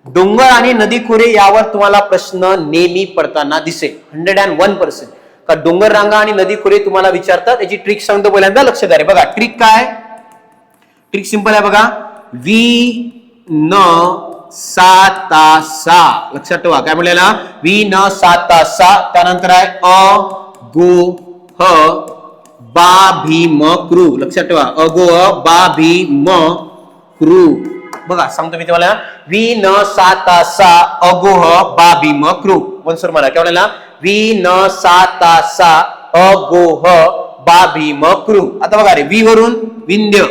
S1: डोंगर आणि नदी खोरे यावर तुम्हाला प्रश्न नेहमी पडताना दिसेल 101%. का डोंगर रांगा आणि नदी खोरे तुम्हाला विचारतात. याची ट्रिक सांगतो, पहिल्यांदा लक्ष द्या रे. बघा ट्रिक काय? ट्रिक सिंपल आहे बघा. वी न सा ता सा. लक्षात ठेवा काय म्हणलेला? वी न सा ता सा. त्यानंतर आहे अ गो ह बा भी म क्रू. लक्षात ठेवा अ गो ह बा भी म क्रू. बघा सांगतो मी तुम्हाला. वी न सा ता सा अ गो ह बा भी म क्रू. वन्सर मला काय म्हणलेला? वी न सा ता सा अ गो ह बा भी म क्रू. आता बघा रे, वी वरून विंध्य,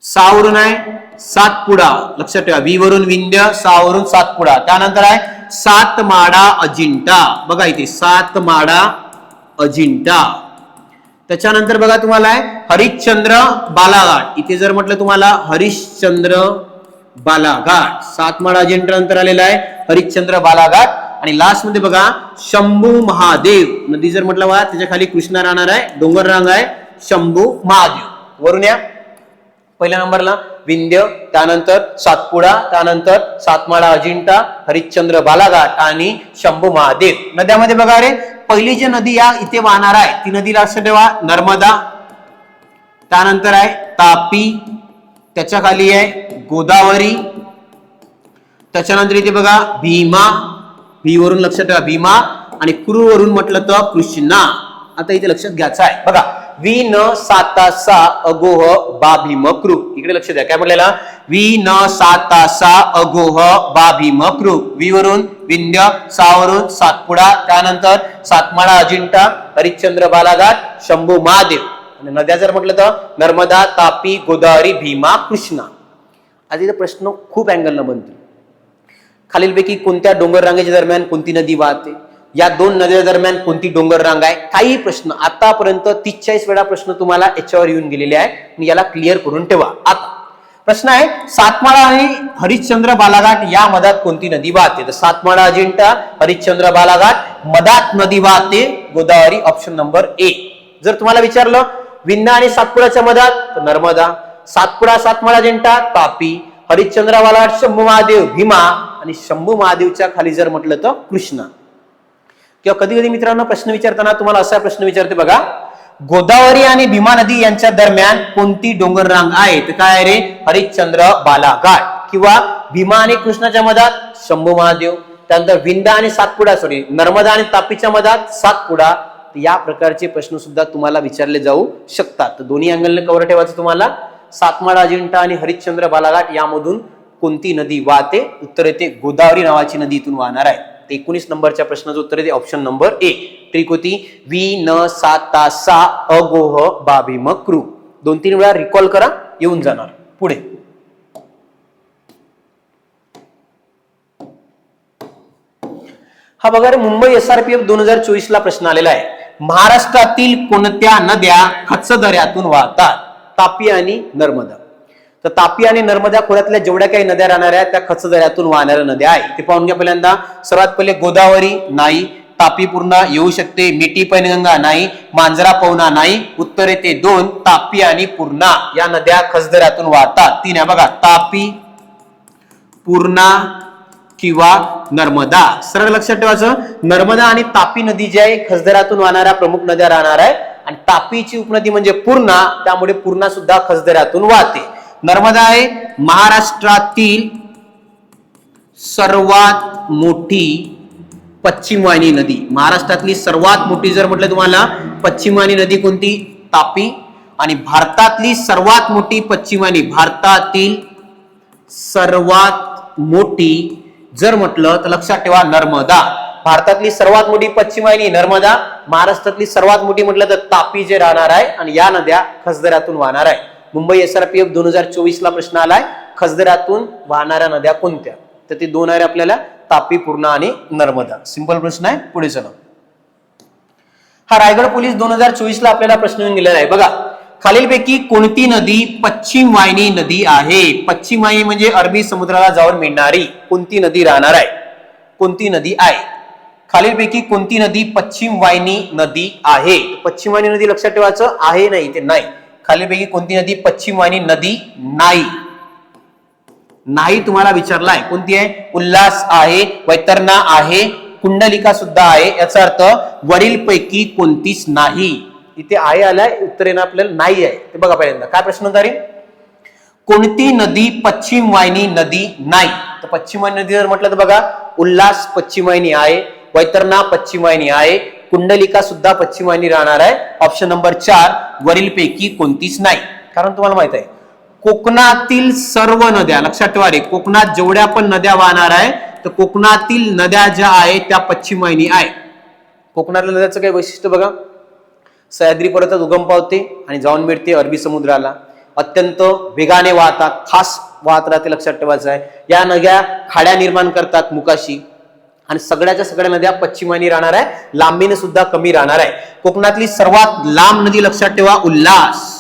S1: सा वरून आहे सातपुडा. लक्षात ठेवा वी वरून विंध्य, सा वरून सातपुडा. त्यानंतर आहे सातमाळा अजिंठा. बघा इथे सातमाळा अजिंठा. त्याच्यानंतर बघा तुम्हाला आहे हरिश्चंद्र बालाघाट. इथे जर म्हटलं तुम्हाला हरिश्चंद्र बालाघाट, सातमाळा अजिंठा नंतर आलेला आहे हरिश्चंद्र बालाघाट. आणि लास्ट मध्ये बघा शंभू महादेव नदी जर म्हटलं बघा त्याच्या खाली कृष्णा राहणार आहे, डोंगर रांग आहे शंभू महादेव. वरून या पहिल्या नंबरला विंध्य, त्यानंतर सातपुडा, त्यानंतर सातमाळा अजिंठा, हरिश्चंद्र बालाघाट आणि शंभू महादेव. नद्यामध्ये बघा रे, पहिली जी नदी या इथे वाहणार आहे ती नदी लक्षात ठेवा नर्मदा. त्यानंतर आहे तापी, त्याच्या खाली आहे गोदावरी. त्याच्यानंतर इथे बघा भीमा, भी वरून लक्षात ठेवा भीमा. आणि क्रू वरून म्हटलं तर कृष्णा. आता इथे लक्षात घ्यायचं आहे बघा, वी न साता सा अगोह बा भीम क्रू. इकडे लक्ष द्या काय म्हटलेला? वी न साता सा अगोह बा भीम क्रू. वी वरून विंध्य, सा वरून सातपुडा, त्यानंतर सातमाळा अजिंठा, हरिश्चंद्र बालाघाट, शंभू महादेव. आणि नद्या जर म्हटलं तर नर्मदा, तापी, गोदावरी, भीमा, कृष्णा. आज इथे प्रश्न खूप अँगलनं बनतो. खालीलपैकी कोणत्या डोंगर रांगेच्या दरम्यान कोणती नदी वाहते? या दोन नद्या दरम्यान कोणती डोंगर रांग आहे? काही प्रश्न आतापर्यंत 43 वेळा प्रश्न तुम्हाला याच्यावर येऊन गेलेले आहे. याला क्लिअर करून ठेवा. आता प्रश्न आहे सातमाळा आणि हरिश्चंद्र बालाघाट या मधात कोणती नदी वाहते? तर सातमाळा अजिंठा, हरिश्चंद्र बालाघाट मधात नदी वाहते गोदावरी. Option number A. जर तुम्हाला विचारलं विंध्य आणि सातपुडाच्या मधात तर नर्मदा, सातपुडा सातमाळा अजिंठा तापी, हरिश्चंद्र बालाघाट शंभू महादेव भीमा आणि शंभू महादेवच्या खाली जर म्हटलं तर कृष्णा. किंवा कधी कधी मित्रांनो प्रश्न विचारताना तुम्हाला असा प्रश्न विचारते बघा, गोदावरी आणि भीमा नदी यांच्या दरम्यान कोणती डोंगर रांग आहे? तर काय आहे रे? हरिश्चंद्र बालाघाट. किंवा भीमा आणि कृष्णाच्या मधात शंभू महादेव, त्यानंतर विंध्य आणि सातपुडा नर्मदा आणि तापीच्या मधात सातपुडा. या प्रकारचे प्रश्न सुद्धा तुम्हाला विचारले जाऊ शकतात. तर दोन्ही अँगलने कव्हर ठेवायचं तुम्हाला. सातमाळा अजिंठा आणि हरिश्चंद्र बालाघाट यामधून कोणती नदी वाहते? उत्तर येते गोदावरी नावाची नदी इथून वाहणार आहे. 19 नंबरच्या प्रश्नाचं उत्तर येते ऑप्शन नंबर ए. ट्रिक होती वी न साता सा अगोह बा भीम क्रू. 2-3 वेळा रिकॉल करा, येऊन जाणार. पुढे हा बघा रे, मुंबई SRPF 2024 ला प्रश्न आलेला आहे. महाराष्ट्रातील कोणत्या नद्या खचदऱ्यातून वाहतात? तापी आणि नर्मदा. तर तापी आणि नर्मदा खोऱ्यातल्या जेवढ्या काही नद्या राहणार आहेत त्या खचदऱ्यातून वाहणाऱ्या नद्या आहेत. ते पाहून घ्या. पहिल्यांदा सर्वात पहिले गोदावरी नाही, तापी पूर्णा येऊ शकते, मिठी पैनगंगा नाही, मांजरा पवना नाही. उत्तर येते 2 तापी आणि पूर्णा या नद्या खचदऱ्यातून वाहतात. 3 आहे बघा तापी, पूर्णा किंवा नर्मदा. सरळ लक्षात ठेवायचं, नर्मदा आणि तापी नदी जी आहे खचदऱ्यातून वाहणाऱ्या प्रमुख नद्या राहणार आहे. आणि तापीची उपनदी म्हणजे पूर्णा, त्यामुळे पूर्णा सुद्धा खचदऱ्यातून वाहते. नर्मदा आहे महाराष्ट्रातील सर्वात मोठी पश्चिम वाहिनी नदी. महाराष्ट्रातली सर्वात मोठी जर म्हटलं तुम्हाला पश्चिम वाहिनी नदी कोणती? तापी आणि भारतातली सर्वात मोठी पश्चिम वाहिनी, भारतातील सर्वात मोठी जर म्हटलं तर लक्षात ठेवा नर्मदा. भारतातली सर्वात मोठी पश्चिम वाहिनी नर्मदा, महाराष्ट्रातली सर्वात मोठी म्हटलं तर तापी जे राहणार आहे आणि या नद्या खसदऱ्यातून वाहणार आहे. मुंबई SRPF 2024 ला प्रश्न आलाय, खसदऱ्यातून वाहणाऱ्या नद्या कोणत्या? तर ते दोन आहे आपल्याला, तापी, पूर्णा आणि नर्मदा. सिंपल प्रश्न आहे. पुढे चला. हा रायगड पोलीस 2024 ला आपल्याला प्रश्न येऊन गेलेला आहे. बघा, खालीलपैकी कोणती नदी पश्चिम वाहिनी नदी आहे? पश्चिम वाहिनी म्हणजे अरबी समुद्राला जाऊन मिळणारी कोणती नदी राहणार आहे? कोणती नदी आहे? खालीलपैकी कोणती नदी पश्चिम वाहिनी नदी आहे? पश्चिम वाहिनी नदी लक्षात ठेवायचं आहे, नाही ते नाही. खालीलपैकी कोणती नदी पश्चिम वाहिनी नदी नाही? नाही तुम्हाला विचारलाय. कोणती आहे? उल्हास आहे, वैतरणा आहे, कुंडलिका सुद्धा आहे. याचा अर्थ वरील पैकी कोणतीच नाही. इथे आहे आलाय, उत्तर येणं आपल्याला नाही आहे. ते बघा पहिल्यांदा काय प्रश्न होता रे? कोणती नदी पश्चिम वाहिनी नदी नाही? तर पश्चिम वाहिनी नदी जर म्हटलं तर बघा, उल्हास पश्चिम वाहिनी आहे, वैतरणा पश्चिम वाहिनी आहे, कुंडलिका सुद्धा पश्चिम वाहिनी राहणार आहे. ऑप्शन नंबर 4 वरील पैकी कोणतीच नाही. कारण तुम्हाला माहित आहे कोकणातील सर्व नद्या, लक्षात ठेवा रे, कोकणात जेवढ्या पण नद्या वाहणार आहे तर कोकणातील नद्या ज्या आहेत त्या पश्चिम वाहिनी आहे. कोकणातल्या नद्याचं काही वैशिष्ट्य बघा, सह्याद्री पर्वतात उगम पावते आणि जाऊन मिळते अरबी समुद्राला, अत्यंत वेगाने वाहतात, खास वाहत राहते, लक्षात ठेवायचं आहे. या नद्या खाड्या निर्माण करतात मुकाशी आणि सगळ्याच्या सगळ्या नद्या पश्चिम वाहिनी राहणार आहे, लांबीने सुद्धा कमी राहणार आहे. कोकणातली सर्वात लांब नदी लक्षात ठेवा उल्हास.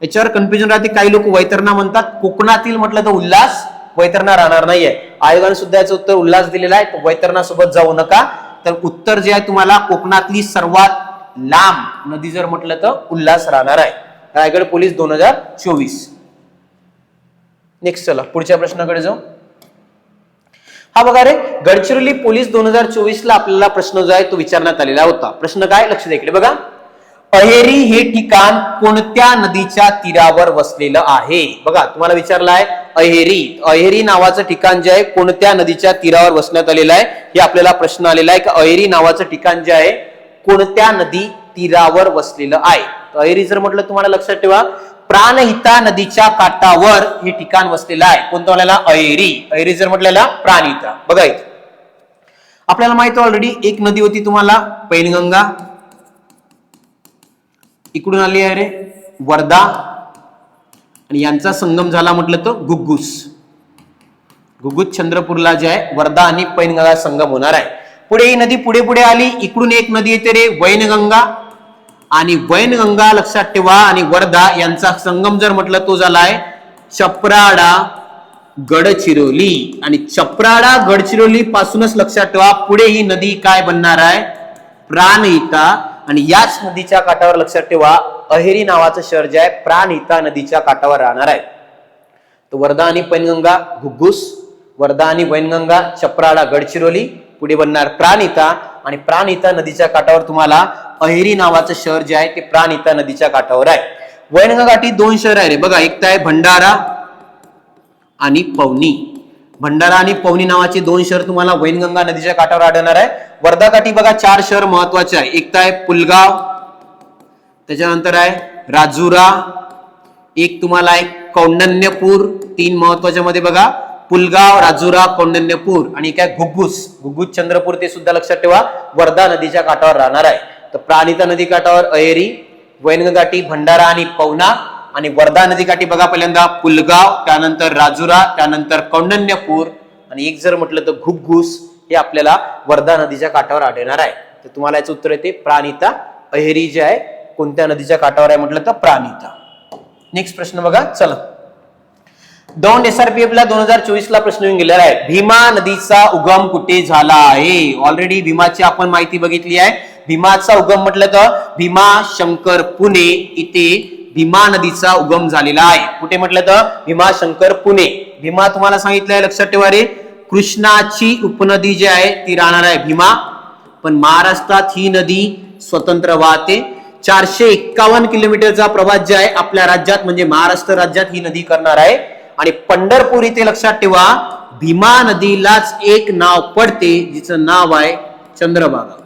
S1: याच्यावर कन्फ्युजन राहते, काही लोक वैतरणा म्हणतात, कोकणातील म्हटलं तर उल्हास, वैतरणा राहणार नाहीये. आयोगाने सुद्धा याचं उत्तर उल्हास दिलेलं आहे, वैतरणा सोबत जाऊ नका. तर उत्तर जे आहे तुम्हाला कोकणातली सर्वात लांब नदी जर म्हटलं तर उल्हास राहणार आहे. रायगड पोलीस 2024. नेक्स्ट चला पुढच्या प्रश्नाकडे जाऊ. हा बघा रे, गडचिरोली पोलीस 2024 ला आपल्याला प्रश्न जो आहे तो विचारण्यात आलेला होता. प्रश्न काय? लक्ष द्या इकडे बघा. अहेरी हे ठिकाण कोणत्या नदीच्या तीरावर वसलेलं आहे? बघा तुम्हाला विचारलं आहे अहेरी. अहेरी नावाचं ठिकाण जे आहे कोणत्या नदीच्या तीरावर वसण्यात आलेलं आहे, हे आपल्याला प्रश्न आलेला आहे की अहेरी नावाचं ठिकाण जे आहे कोणत्या नदी तीरावर वसलेलं आहे? अहेरी जर म्हटलं तुम्हाला लक्षात ठेवा, प्राणहिता नदीच्या काठावर हे ठिकाण वसलेलं आहे. कोणतं म्हणाला? अहेरी. अहेरी जर म्हटलेला प्राणहिता. बघा इथे आपल्याला माहिती ऑलरेडी एक नदी होती तुम्हाला, पैनगंगा, इकडून आली आहे रे वर्धा, आणि यांचा संगम झाला म्हटलं तर घुग्गुस. घुग्गुस चंद्रपूरला जे आहे वर्धा आणि पैनगंगा संगम होणार आहे. पुढे ही नदी पुढे पुढे आली, इकडून एक नदी येते रे वैनगंगा, आणि वैनगंगा लक्षात ठेवा आणि वर्धा यांचा संगम जर म्हटलं तो झालाय चपराडा गडचिरोली. आणि चपराडा गडचिरोली पासूनच लक्षात ठेवा पुढे ही नदी काय बनणार आहे? प्राणहिता. आणि याच नदीच्या काठावर लक्षात ठेवा अहेरी नावाचं शहर जे आहे प्राणहिता नदीच्या काठावर राहणार आहे. तर वर्धा आणि पैनगंगा घुग्गुस, वर्धा आणि वैनगंगा चपराडा गडचिरोली, पुढे बनणार प्राणहिता, आणि प्राणहिता नदीच्या काठावर तुम्हाला अहेरी नावाचं शहर जे आहे ते प्राणहिता नदीच्या काठावर आहे. वैनगंगा काठी 2 शहर आहे रे बघा, एक तर आहे भंडारा आणि पवनी. भंडारा आणि पवनी नावाचे 2 शहर तुम्हाला वैनगंगा नदीच्या काठावर आढळणार आहे. वर्धा काठी बघा 4 शहर महत्वाचे आहे, एक तर आहे पुलगाव, त्याच्यानंतर आहे राजुरा, एक तुम्हाला आहे कौंडण्यपूर. 3 महत्वाच्या मध्ये बघा पुलगाव, राजुरा, कौंडण्यपूर, आणि काय घुग्गुस. घुग्गुस चंद्रपूर ते सुद्धा लक्षात ठेवा वर्धा नदीच्या काठावर राहणार आहे. तर प्राणहिता नदी काठावर अहेरी, वैनगंगा काठी भंडारा आणि पवना, आणि वर्धा नदी काठी बघा पहिल्यांदा पुलगाव, त्यानंतर राजुरा, त्यानंतर कौंडण्यपूर, आणि एक जर म्हटलं तर घुग्गुस. हे आपल्याला वर्धा नदीच्या काठावर आढळणार आहे. तर तुम्हाला याचं उत्तर येते प्राणहिता. अहेरी जे आहे कोणत्या नदीच्या काठावर आहे म्हटलं तर प्राणहिता. नेक्स्ट प्रश्न बघा चला. दौंड SRPF ला 2024 ला प्रश्न येऊन गेलेला आहे. भीमा नदीचा उगम कुठे झाला आहे? ऑलरेडी भीमाची आपण माहिती बघितली आहे. भीमाचा उगम म्हटलं तर भीमाशंकर पुणे इथे भीमा नदीचा उगम झालेला आहे. कुठे म्हटलं तर भीमाशंकर पुणे. भीमा तुम्हाला सांगितलंय लक्षात ठेवा रे, कृष्णाची उपनदी जी आहे ती राहणार आहे भीमा, पण महाराष्ट्रात ही नदी स्वतंत्र वाहते. 451 किलोमीटरचा प्रवास जे आहे आपल्या राज्यात म्हणजे महाराष्ट्र राज्यात ही नदी करणार आहे. आणि पंढरपूर इथे लक्षात ठेवा भीमा नदीलाच एक नाव पडते जिचं नाव आहे चंद्रभागा.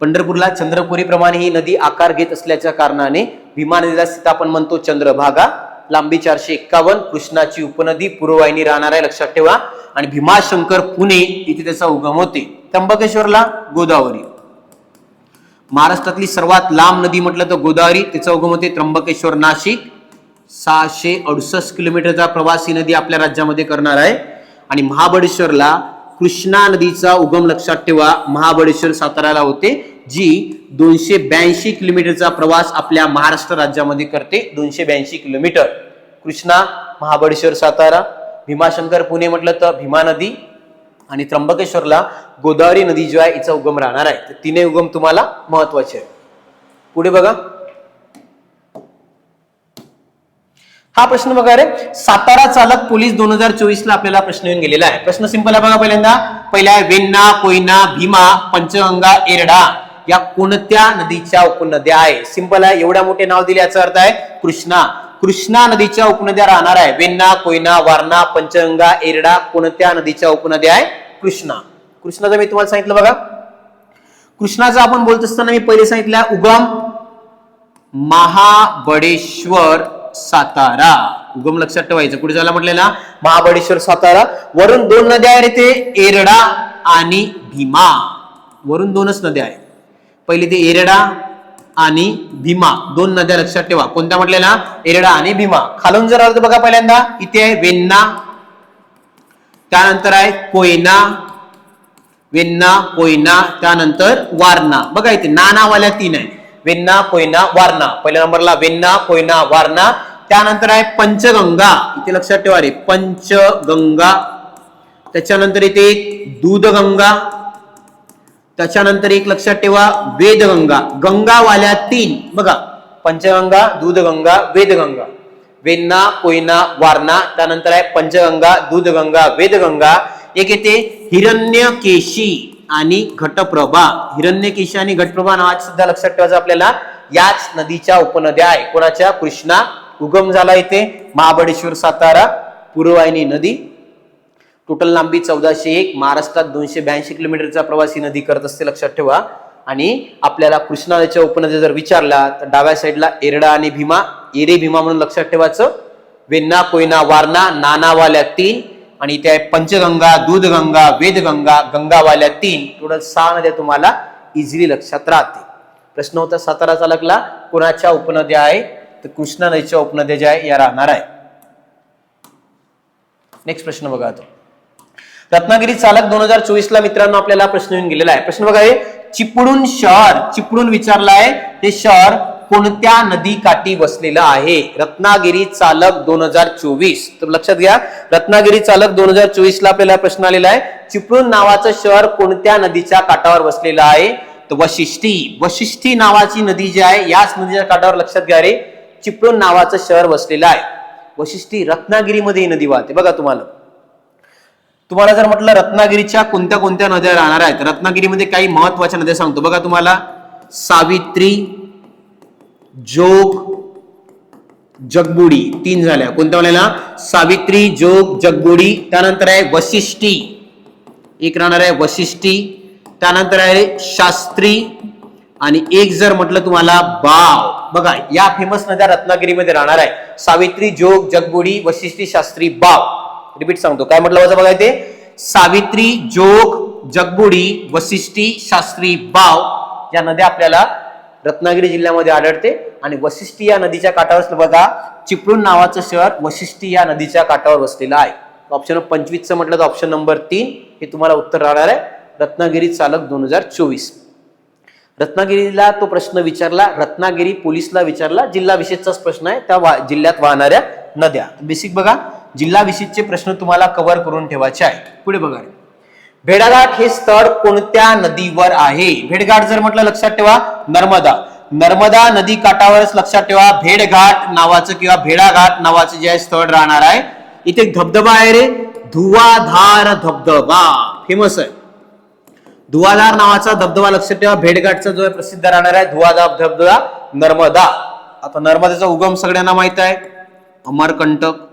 S1: पंढरपूरला चंद्रपुरी प्रमाणे ही नदी आकार घेत असल्याच्या कारणाने भीमा नदीला स्थित आपण म्हणतो चंद्रभागा. लांबी 451, कृष्णाची उपनदी, पूर्ववाहिनी राहणार आहे लक्षात ठेवा. आणि भीमाशंकर पुणे इथे त्याचा उगम होते. त्र्यंबकेश्वरला गोदावरी. महाराष्ट्रातली सर्वात लांब नदी म्हटलं तर गोदावरी, तिचा उगम होते त्र्यंबकेश्वर नाशिक. 668 किलोमीटरचा प्रवास ही नदी आपल्या राज्यामध्ये करणार आहे. आणि महाबळेश्वरला कृष्णा नदीचा उगम लक्षात ठेवा, महाबळेश्वर साताराला होते, जी 282 किलोमीटरचा प्रवास आपल्या महाराष्ट्र राज्यामध्ये करते. 282 किलोमीटर. कृष्णा, महाबळेश्वर सातारा. भीमाशंकर पुणे म्हटलं तर भीमा नदी. आणि त्र्यंबकेश्वरला गोदावरी नदी जो आहे हिचा उगम राहणार आहे. तर तिने उगम तुम्हाला महत्वाचे आहे. पुढे बघा, हा प्रश्न बघा रे, सातारा चालक पोलीस 2024 ला आपल्याला प्रश्न येऊन गेलेला आहे. प्रश्न सिंपल आहे बघा. पहिल्यांदा पहिला आहे, वेण्णा, कोयना, भीमा, पंचगंगा, एरडा या कोणत्या नदीच्या उपनद्या आहे? सिंपल आहे, एवढ्या मोठे नाव दिले याचा अर्थ आहे कृष्णा. कृष्णा नदीच्या उपनद्या राहणार आहे. वेण्णा, कोयना, वारणा, पंचगंगा, एरडा कोणत्या नदीच्या उपनद्या आहे? कृष्णा. कृष्णाचं मी तुम्हाला सांगितलं बघा. कृष्णाचा आपण बोलत असताना मी पहिले सांगितलं उगम महाबळेश्वर सातारा. उगम लक्षात ठेवायचं. पुढे झाला म्हटलेला महाबळेश्वर सातारा. वरून 2 नद्या आहेत इथे, एरडा आणि भीमा. वरून 2च नद्या आहेत. पहिली ते एरडा आणि भीमा, 2 नद्या लक्षात ठेवा. कोणत्या म्हटलेला? एरडा आणि भीमा. खालून जर आलं बघा, पहिल्यांदा इथे आहे वेण्णा, त्यानंतर आहे कोयना, वेण्णा, कोयना, त्यानंतर वारणा. बघा इथे नानावाल्या 3 आहे, वेण्णा, कोयना, वारणा. पहिल्या नंबरला वेण्णा, कोयना, वारणा. त्यानंतर आहे पंचगंगा. इथे लक्षात ठेवा रे, पंचगंगा. त्याच्यानंतर इथे एक दूधगंगा. त्याच्यानंतर एक लक्षात ठेवा वेदगंगा. गंगावाल्या 3 बघा, पंचगंगा, दूधगंगा, वेदगंगा. वेण्णा, कोयना, वारणा. त्यानंतर आहे पंचगंगा, दूधगंगा, वेदगंगा. एक येते हिरण्यकेशी आणि घटप्रभा. हिरण्यकेशी आणि घटप्रभा नावाचे सुद्धा लक्षात ठेवायचं आपल्याला. याच नदीच्या उपनद्या आहे. कोणाच्या? कृष्णा. उगम झाला इथे महाबळेश्वर सातारा, पूर्ववाहिनी नदी. टोटल लांबी 1401. महाराष्ट्रात 282 किलोमीटरचा प्रवास ही नदी करत असते लक्षात ठेवा. आणि आपल्याला कृष्णा नदीच्या उपनद्या जर विचारला तर डाव्या साईडला एरडा आणि भीमा, एरे भीमा म्हणून लक्षात ठेवायचं. वेण्णा, कोयना, वारणा नानावाल्या 3. आणि इथे आहे पंचगंगा, दूधगंगा, वेदगंगा, गंगावाल्या 3. टोटल 6 नद्या तुम्हाला इझिली लक्षात राहते. प्रश्न होता सातारा चालकला कोणाच्या उपनद्या आहे? तर कृष्णा नदीच्या उपनद्या ज्या आहे या राहणार आहे. नेक्स्ट प्रश्न बघा. तो रत्नागिरी चालक 2024 ला मित्रांनो आपल्याला प्रश्न येऊन गेलेला आहे. प्रश्न बघा, चिपळूण शहर, चिपळूण विचारलाय, हे शहर कोणत्या नदी काठी वसलेलं आहे? रत्नागिरी चालक 2024. तर लक्षात घ्या, रत्नागिरी चालक 2024 ला आपल्याला प्रश्न आलेला आहे. चिपळूण नावाचं शहर कोणत्या नदीच्या काठावर वसलेलं आहे? तर वशिष्ठी. वशिष्ठी नावाची नदी जी आहे याच नदीच्या काठावर लक्षात घ्या रे चिपळूण नावाचं शहर वसलेलं आहे. वशिष्ठी रत्नागिरीमध्ये ही नदी वाहते. बघा, तुम्हाला जर म्हटलं रत्नागिरीच्या कोणत्या कोणत्या नद्या राहणार आहेत, रत्नागिरीमध्ये काही महत्वाच्या नद्या सांगतो बघा तुम्हाला. सावित्री, जोग, जगबुडी. 3 झाल्या. कोणत्या वाल्याला? सावित्री, जोग, जगबुडी. त्यानंतर आहे वशिष्ठी, एक राहणार आहे वशिष्ठी. त्यानंतर आहे शास्त्री. आणि एक जर म्हटलं तुम्हाला बाव. बघा, या फेमस नद्या रत्नागिरीमध्ये राहणार आहे. सावित्री, जोग, जगबुडी, वशिष्ठी, शास्त्री, बाव. रिपीट सांगतो, काय म्हटलं बघा इथे, सावित्री, जोग, जगबुडी, वशिष्ठी, शास्त्री, बाव या नद्या आपल्याला रत्नागिरी जिल्ह्यामध्ये आढळते. आणि वशिष्ठी या नदीच्या काठावर बघा, चिपळूण नावाचं शहर वशिष्ठी या नदीच्या काठावर वसलेलं आहे. ऑप्शन 25 म्हटलं तर ऑप्शन नंबर 3 हे तुम्हाला उत्तर राहणार आहे. रत्नागिरी चालक 2024. रत्नागिरीला तो प्रश्न विचारला, रत्नागिरी पोलीसला विचारला. जिल्हा विशेषचाच प्रश्न आहे, त्या जिल्ह्यात वाहणाऱ्या नद्या. बेसिक बघा, जिल्हा विशेषचे प्रश्न तुम्हाला कव्हर करून ठेवायचे आहे. पुढे बघा, भेड़ाघाट हे स्थळ कोणत्या नदीवर आहे? भेड़घाट जर म्हटलं लक्षात ठेवा नर्मदा. नर्मदा नदी काठावरच लक्षात ठेवा भेड़घाट नावाचं किंवा भेड़ाघाट नावाचं जे स्थळ राहणार आहे. इथे एक धबधबा आहे रे, धुवाधार धबधबा, फेमस आहे. धुवाधार नावाचा धबधबा लक्षात ठेवा. भेड़घाटचा जो प्रसिद्ध राहणार आहे धुवाधार धबधबा नर्मदा. आता नर्मदेचा उगम सगळ्यांना माहित आहे, अमरकंटक.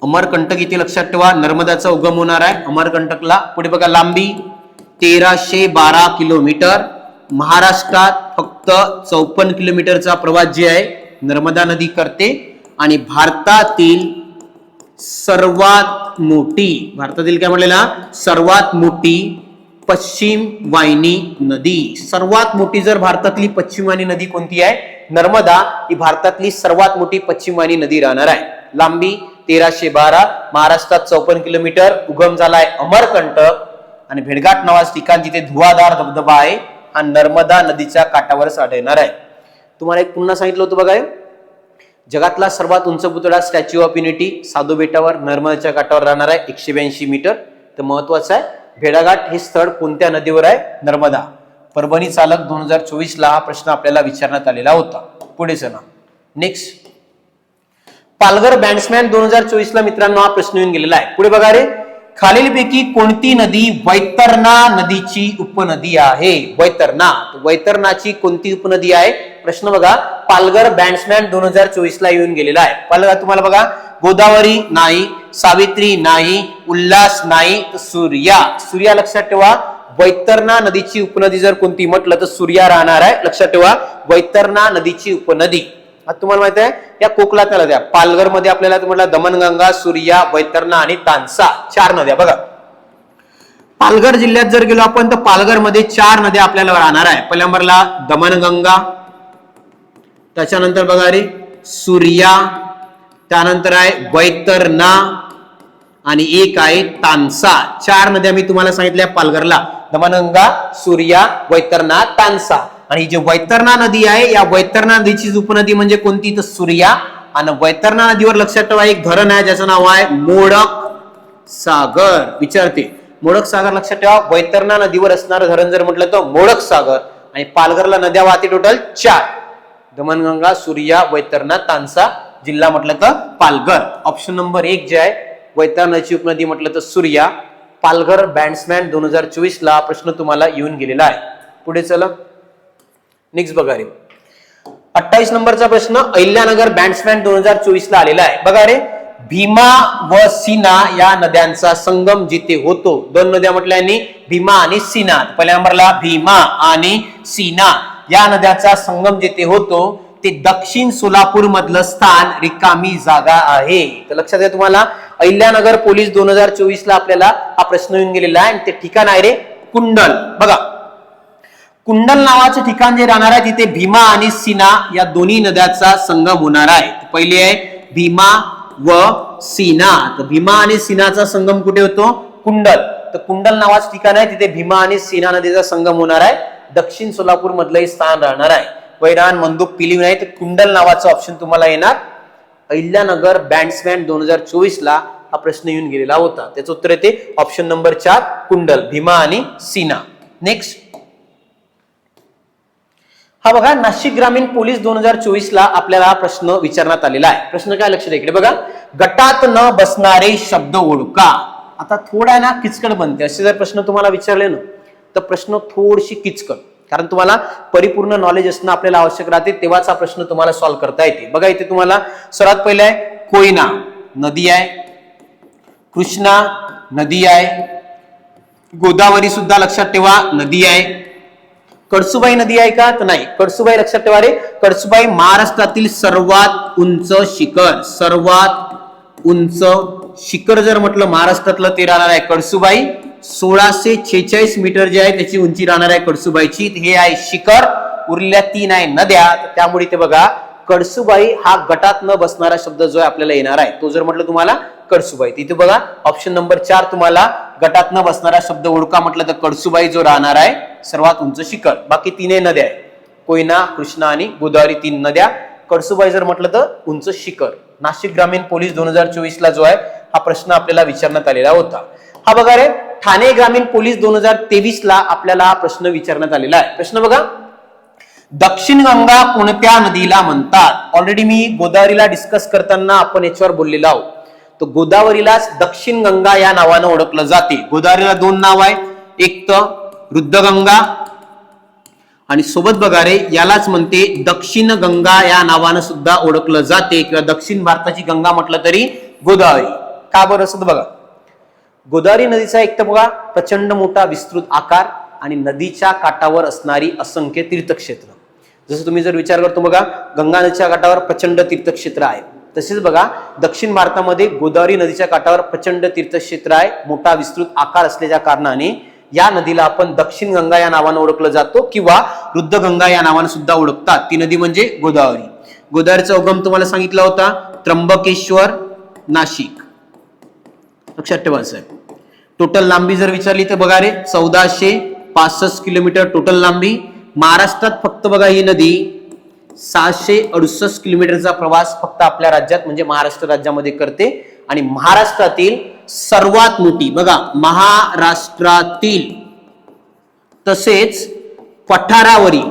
S1: अमरकंटक इथे लक्षात ठेवा, नर्मदाचा उगम होणार आहे अमरकंटकला. पुढे बघा, लांबी 1312 किलोमीटर. महाराष्ट्रात फक्त 54 किलोमीटरचा प्रवास जे आहे नर्मदा नदी करते. आणि भारतातील काय म्हणलेला सर्वात मोठी पश्चिम वाहिनी नदी. सर्वात मोठी जर भारतातली पश्चिम वाहिनी नदी कोणती आहे? नर्मदा ही भारतातली सर्वात मोठी पश्चिम वाहिनी नदी राहणार आहे. लांबी 1312, महाराष्ट्रात 54 किलोमीटर. उगम झालाय अमरकंटक आणि भेडघाट नावाचं ठिकाण जिथे धुवाधार धबधबा आहे हा नर्मदा नदीच्या काठावरच आढळणार आहे. तुम्हाला एक पुन्हा सांगितलं होतं बघा, जगातला सर्वात उंच पुतळा स्टॅच्यू ऑफ युनिटी साधू बेटावर नर्मदाच्या काठावर राहणार आहे 182 मीटर. तर महत्वाचं आहे, भेड़ाघाट हे स्थळ कोणत्या नदीवर आहे? नर्मदा. परभणी चालक 2024 ला हा प्रश्न आपल्याला विचारण्यात आलेला होता. पुढे चला नेक्स्ट. पालघर बॅट्समॅन 2024 ला मित्रांनो हा प्रश्न येऊन गेलेला आहे. पुढे बघा रे, खालीलपैकी कोणती नदी वैतरणा नदीची उपनदी आहे? वैतरणाची कोणती उपनदी आहे? प्रश्न बघा, पालघर बॅट्समॅन 2024 ला येऊन गेलेला आहे. पालघर तुम्हाला बघा, गोदावरी नाही, सावित्री नाही, उल्हास नाही, तर सूर्या लक्षात ठेवा. वैतरणा नदीची उपनदी जर कोणती म्हटलं तर सूर्या राहणार आहे. लक्षात ठेवा, वैतरणा नदीची उपनदी. आता तुम्हाला माहित आहे या कोकणातल्या नद्या, पालघर मध्ये आपल्याला तुम्हाला दमणगंगा, सूर्या, वैतरणा आणि तानसा 4 नद्या. बघा पालघर जिल्ह्यात जर गेलो आपण तर पालघर मध्ये 4 नद्या आपल्याला राहणार आहे. पहिल्या नंबरला दमणगंगा, त्याच्यानंतर बघा रे सूर्या, त्यानंतर आहे वैतरणा आणि एक आहे तानसा. 4 नद्या मी तुम्हाला सांगितल्या पालघरला, दमणगंगा, सूर्या, वैतरणा, तानसा. आणि जे वैतरणा नदी आहे या वैतरणा नदीची उपनदी म्हणजे कोणती? तर सूर्या. आणि वैतरणा नदीवर लक्षात ठेवा एक धरण आहे ज्याचं नाव आहे मोडक सागर. विचारते मोडक सागर लक्षात ठेवा. वैतरणा नदीवर असणारं धरण जर म्हटलं तर मोडक सागर. आणि पालघरला नद्या वाहते टोटल 4, दमणगंगा, सूर्या, वैतरणा, तानसा. जिल्हा म्हटलं तर पालघर. ऑप्शन नंबर 1 जे आहे वैतरणाची उपनदी म्हटलं तर सूर्या. पालघर बॅट्समॅन 2024 ला प्रश्न तुम्हाला येऊन गेलेला आहे. पुढे चला नेक्स्ट बघा रे, 28 नंबरचा प्रश्न अहिल्यानगर बॅट्समॅन 2024 ला आलेला आहे. बघा रे, भीमा व सीना या नद्यांचा संगम जिथे होतो. 2 नद्या म्हटल्याने भीमा आणि सीना. पहिल्या नंबरला भीमा आणि सीना या नद्याचा संगम जिथे होतो ते दक्षिण सोलापूर मधलं स्थान रिकामी जागा आहे. तर लक्षात घ्या, तुम्हाला अहिल्यानगर पोलीस 2024 ला आपल्याला हा प्रश्न येऊन गेलेला आहे. आणि ते ठिकाण आहे रे कुंडल. बघा कुंडल नावाचं ठिकाण जे राहणार आहे तिथे भीमा आणि सीना या दोन्ही नद्याचा संगम होणार आहे. पहिली आहे भीमा व सीना. तर भीमा आणि सीनाचा संगम कुठे होतो? कुंडल. तर कुंडल नावाचं ठिकाण आहे तिथे भीमा आणि सीना नदीचा संगम होणार आहे. दक्षिण सोलापूर मधलं स्थान राहणार आहे. वैरान, मंदूक, पिलीव नाही तर कुंडल नावाचं ऑप्शन तुम्हाला येणार. अहिल्यानगर बॅट्समॅन 2024 ला हा प्रश्न येऊन गेलेला होता. त्याचं उत्तर येते ऑप्शन नंबर 4 कुंडल, भीमा आणि सीना. नेक्स्ट हा बघा, नाशिक ग्रामीण पोलीस 2024 ला आपल्याला हा प्रश्न विचारण्यात आलेला आहे. प्रश्न काय? लक्ष द्या इकडे बघा, गटात न बसणारे शब्द ओळखा. आता थोडा ना किचकट बनते. असे जर प्रश्न तुम्हाला विचारले ना तर प्रश्न थोडीशी किचकट, कारण तुम्हाला परिपूर्ण नॉलेज असणं आपल्याला आवश्यक राहते, तेव्हाच हा प्रश्न तुम्हाला सॉल्व्ह करता येते. बघा इथे तुम्हाला सर्वात पहिले आहे कोयना नदी आहे, कृष्णा नदी आहे, गोदावरी सुद्धा लक्षात ठेवा नदी आहे. कळसुबाई नदी आहे का? तर नाही. कळसुबाई लक्षात ठेवा रे, कळसुबाई महाराष्ट्रातील सर्वात उंच शिखर. सर्वात उंच शिखर जर म्हटलं महाराष्ट्रातलं ते राहणार आहे कळसुबाई. 1646 मीटर जे आहे त्याची उंची राहणार आहे कळसुबाईची. हे आहे शिखर. उरलेल्या 3 आहे नद्या. त्यामुळे ते बघा कळसुबाई हा गटात न बसणारा शब्द जो आहे आपल्याला येणार आहे तो जर म्हटलं तुम्हाला कळसुबाई. तिथे बघा ऑप्शन नंबर 4 तुम्हाला गटात न बसणारा शब्द ओळखा म्हटलं तर कळसुबाई जो राहणार आहे सर्वात उंच शिखर. बाकी 3 नद्या आहे, कोयना, कृष्णा आणि गोदावरी 3 नद्या. कळसुबाई जर म्हटलं तर उंच शिखर. नाशिक ग्रामीण पोलीस 2024 ला जो आहे हा प्रश्न आपल्याला विचारण्यात आलेला होता. हा बघा रे, ठाणे ग्रामीण पोलीस 2023 ला आपल्याला हा प्रश्न विचारण्यात आलेला आहे. प्रश्न बघा, दक्षिण गंगा कोणत्या नदीला म्हणतात? ऑलरेडी मी गोदावरीला डिस्कस करताना आपण याच्यावर बोललेलो आहोत. तर गोदावरीलाच दक्षिण गंगा या नावानं ओळखलं जाते. गोदावरीला 2 नाव आहे, एक तर रुद्रगंगा आणि सोबत बघा रे यालाच म्हणते दक्षिण गंगा या नावानं सुद्धा ओळखलं जाते, किंवा दक्षिण भारताची गंगा म्हटलं तरी गोदावरी. का बरं असं बघा, गोदावरी नदीचा एक तर बघा प्रचंड मोठा विस्तृत आकार आणि नदीच्या काठावर असणारी असंख्य तीर्थक्षेत्र. जसं तुम्ही जर विचार करतो बघा, गंगा नदीच्या काठावर प्रचंड तीर्थक्षेत्र आहे, तसेच बघा दक्षिण भारतामध्ये गोदावरी नदीच्या काठावर प्रचंड तीर्थक्षेत्र आहे. मोठा विस्तृत आकार असल्याच्या कारणाने या नदीला आपण दक्षिण गंगा या नावाने ओळखलं जातो किंवा रुद्र गंगा या नावाने सुद्धा ओळखतात. ती नदी म्हणजे गोदावरी. गोदावरीचा उगम तुम्हाला सांगितला होता त्र्यंबकेश्वर, नाशिक. लक्षात ठेवा साहेब. टोटल लांबी जर विचारली तर बघा रे 1465 किलोमीटर टोटल लांबी. महाराष्ट्रात फक्त बघा ही नदी 668 किलोमीटरचा प्रवास फक्त आपल्या राज्यात म्हणजे महाराष्ट्र राज्यामध्ये करते. आणि महाराष्ट्रातील सर्वात मोठी बघा, महाराष्ट्रातील तसेच पठारावरील,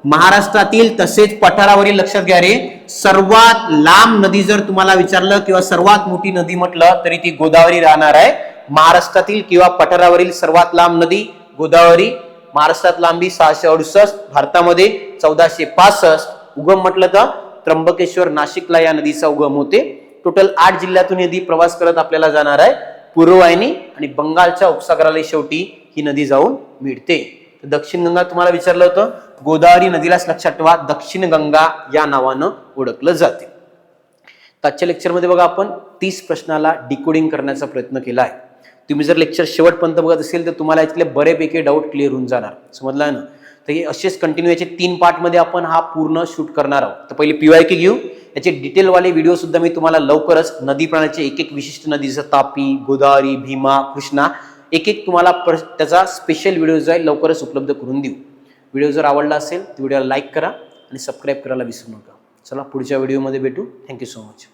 S1: महाराष्ट्रातील तसेच पठारावरील, लक्षात घ्या रे, सर्वात लांब नदी जर तुम्हाला विचारलं किंवा सर्वात मोठी नदी म्हटलं तरी ती गोदावरी राहणार आहे. महाराष्ट्रातील किंवा पठारावरील सर्वात लांब नदी गोदावरी. महाराष्ट्रात लांबी 668, भारतामध्ये 1465. उगम म्हटलं तर त्र्यंबकेश्वर, नाशिकला या नदीचा उगम होते. टोटल 8 जिल्ह्यातून नदी प्रवास करत आपल्याला जाणार आहे पूर्ववाहिनी आणि बंगालच्या उपसागराला शेवटी ही नदी जाऊन मिळते. दक्षिण गंगा तुम्हाला विचारलं होतं, गोदावरी नदीलाच लक्षात ठेवा दक्षिण गंगा या नावानं ओळखलं जाते. आजच्या लेक्चरमध्ये बघा आपण 30 प्रश्नाला डिकोडिंग करण्याचा प्रयत्न केला आहे. तुम्ही जर लेक्चर शेवटपर्यंत बघत असेल तर तुम्हाला यातले बरेपैकी डाऊट क्लिअर होऊन जाणार. समजलं ना? तर हे असेच कंटिन्यू याचे 3 पार्टमध्ये आपण हा पूर्ण शूट करणार आहोत. तर पहिले PYQ घेऊ. याचे डिटेलवाले व्हिडिओ सुद्धा मी तुम्हाला लवकरच नदी प्राण्याचे एक विशिष्ट नदी जसं तापी, गोदावरी, भीमा, कृष्णा एक तुम्हाला त्याचा स्पेशल व्हिडिओ जो आहे लवकरच उपलब्ध करून देऊ. व्हिडिओ जर आवडला असेल तर व्हिडिओला लाईक करा आणि सबस्क्राईब करायला विसरू नका. चला पुढच्या व्हिडिओमध्ये भेटू. Thank you so much.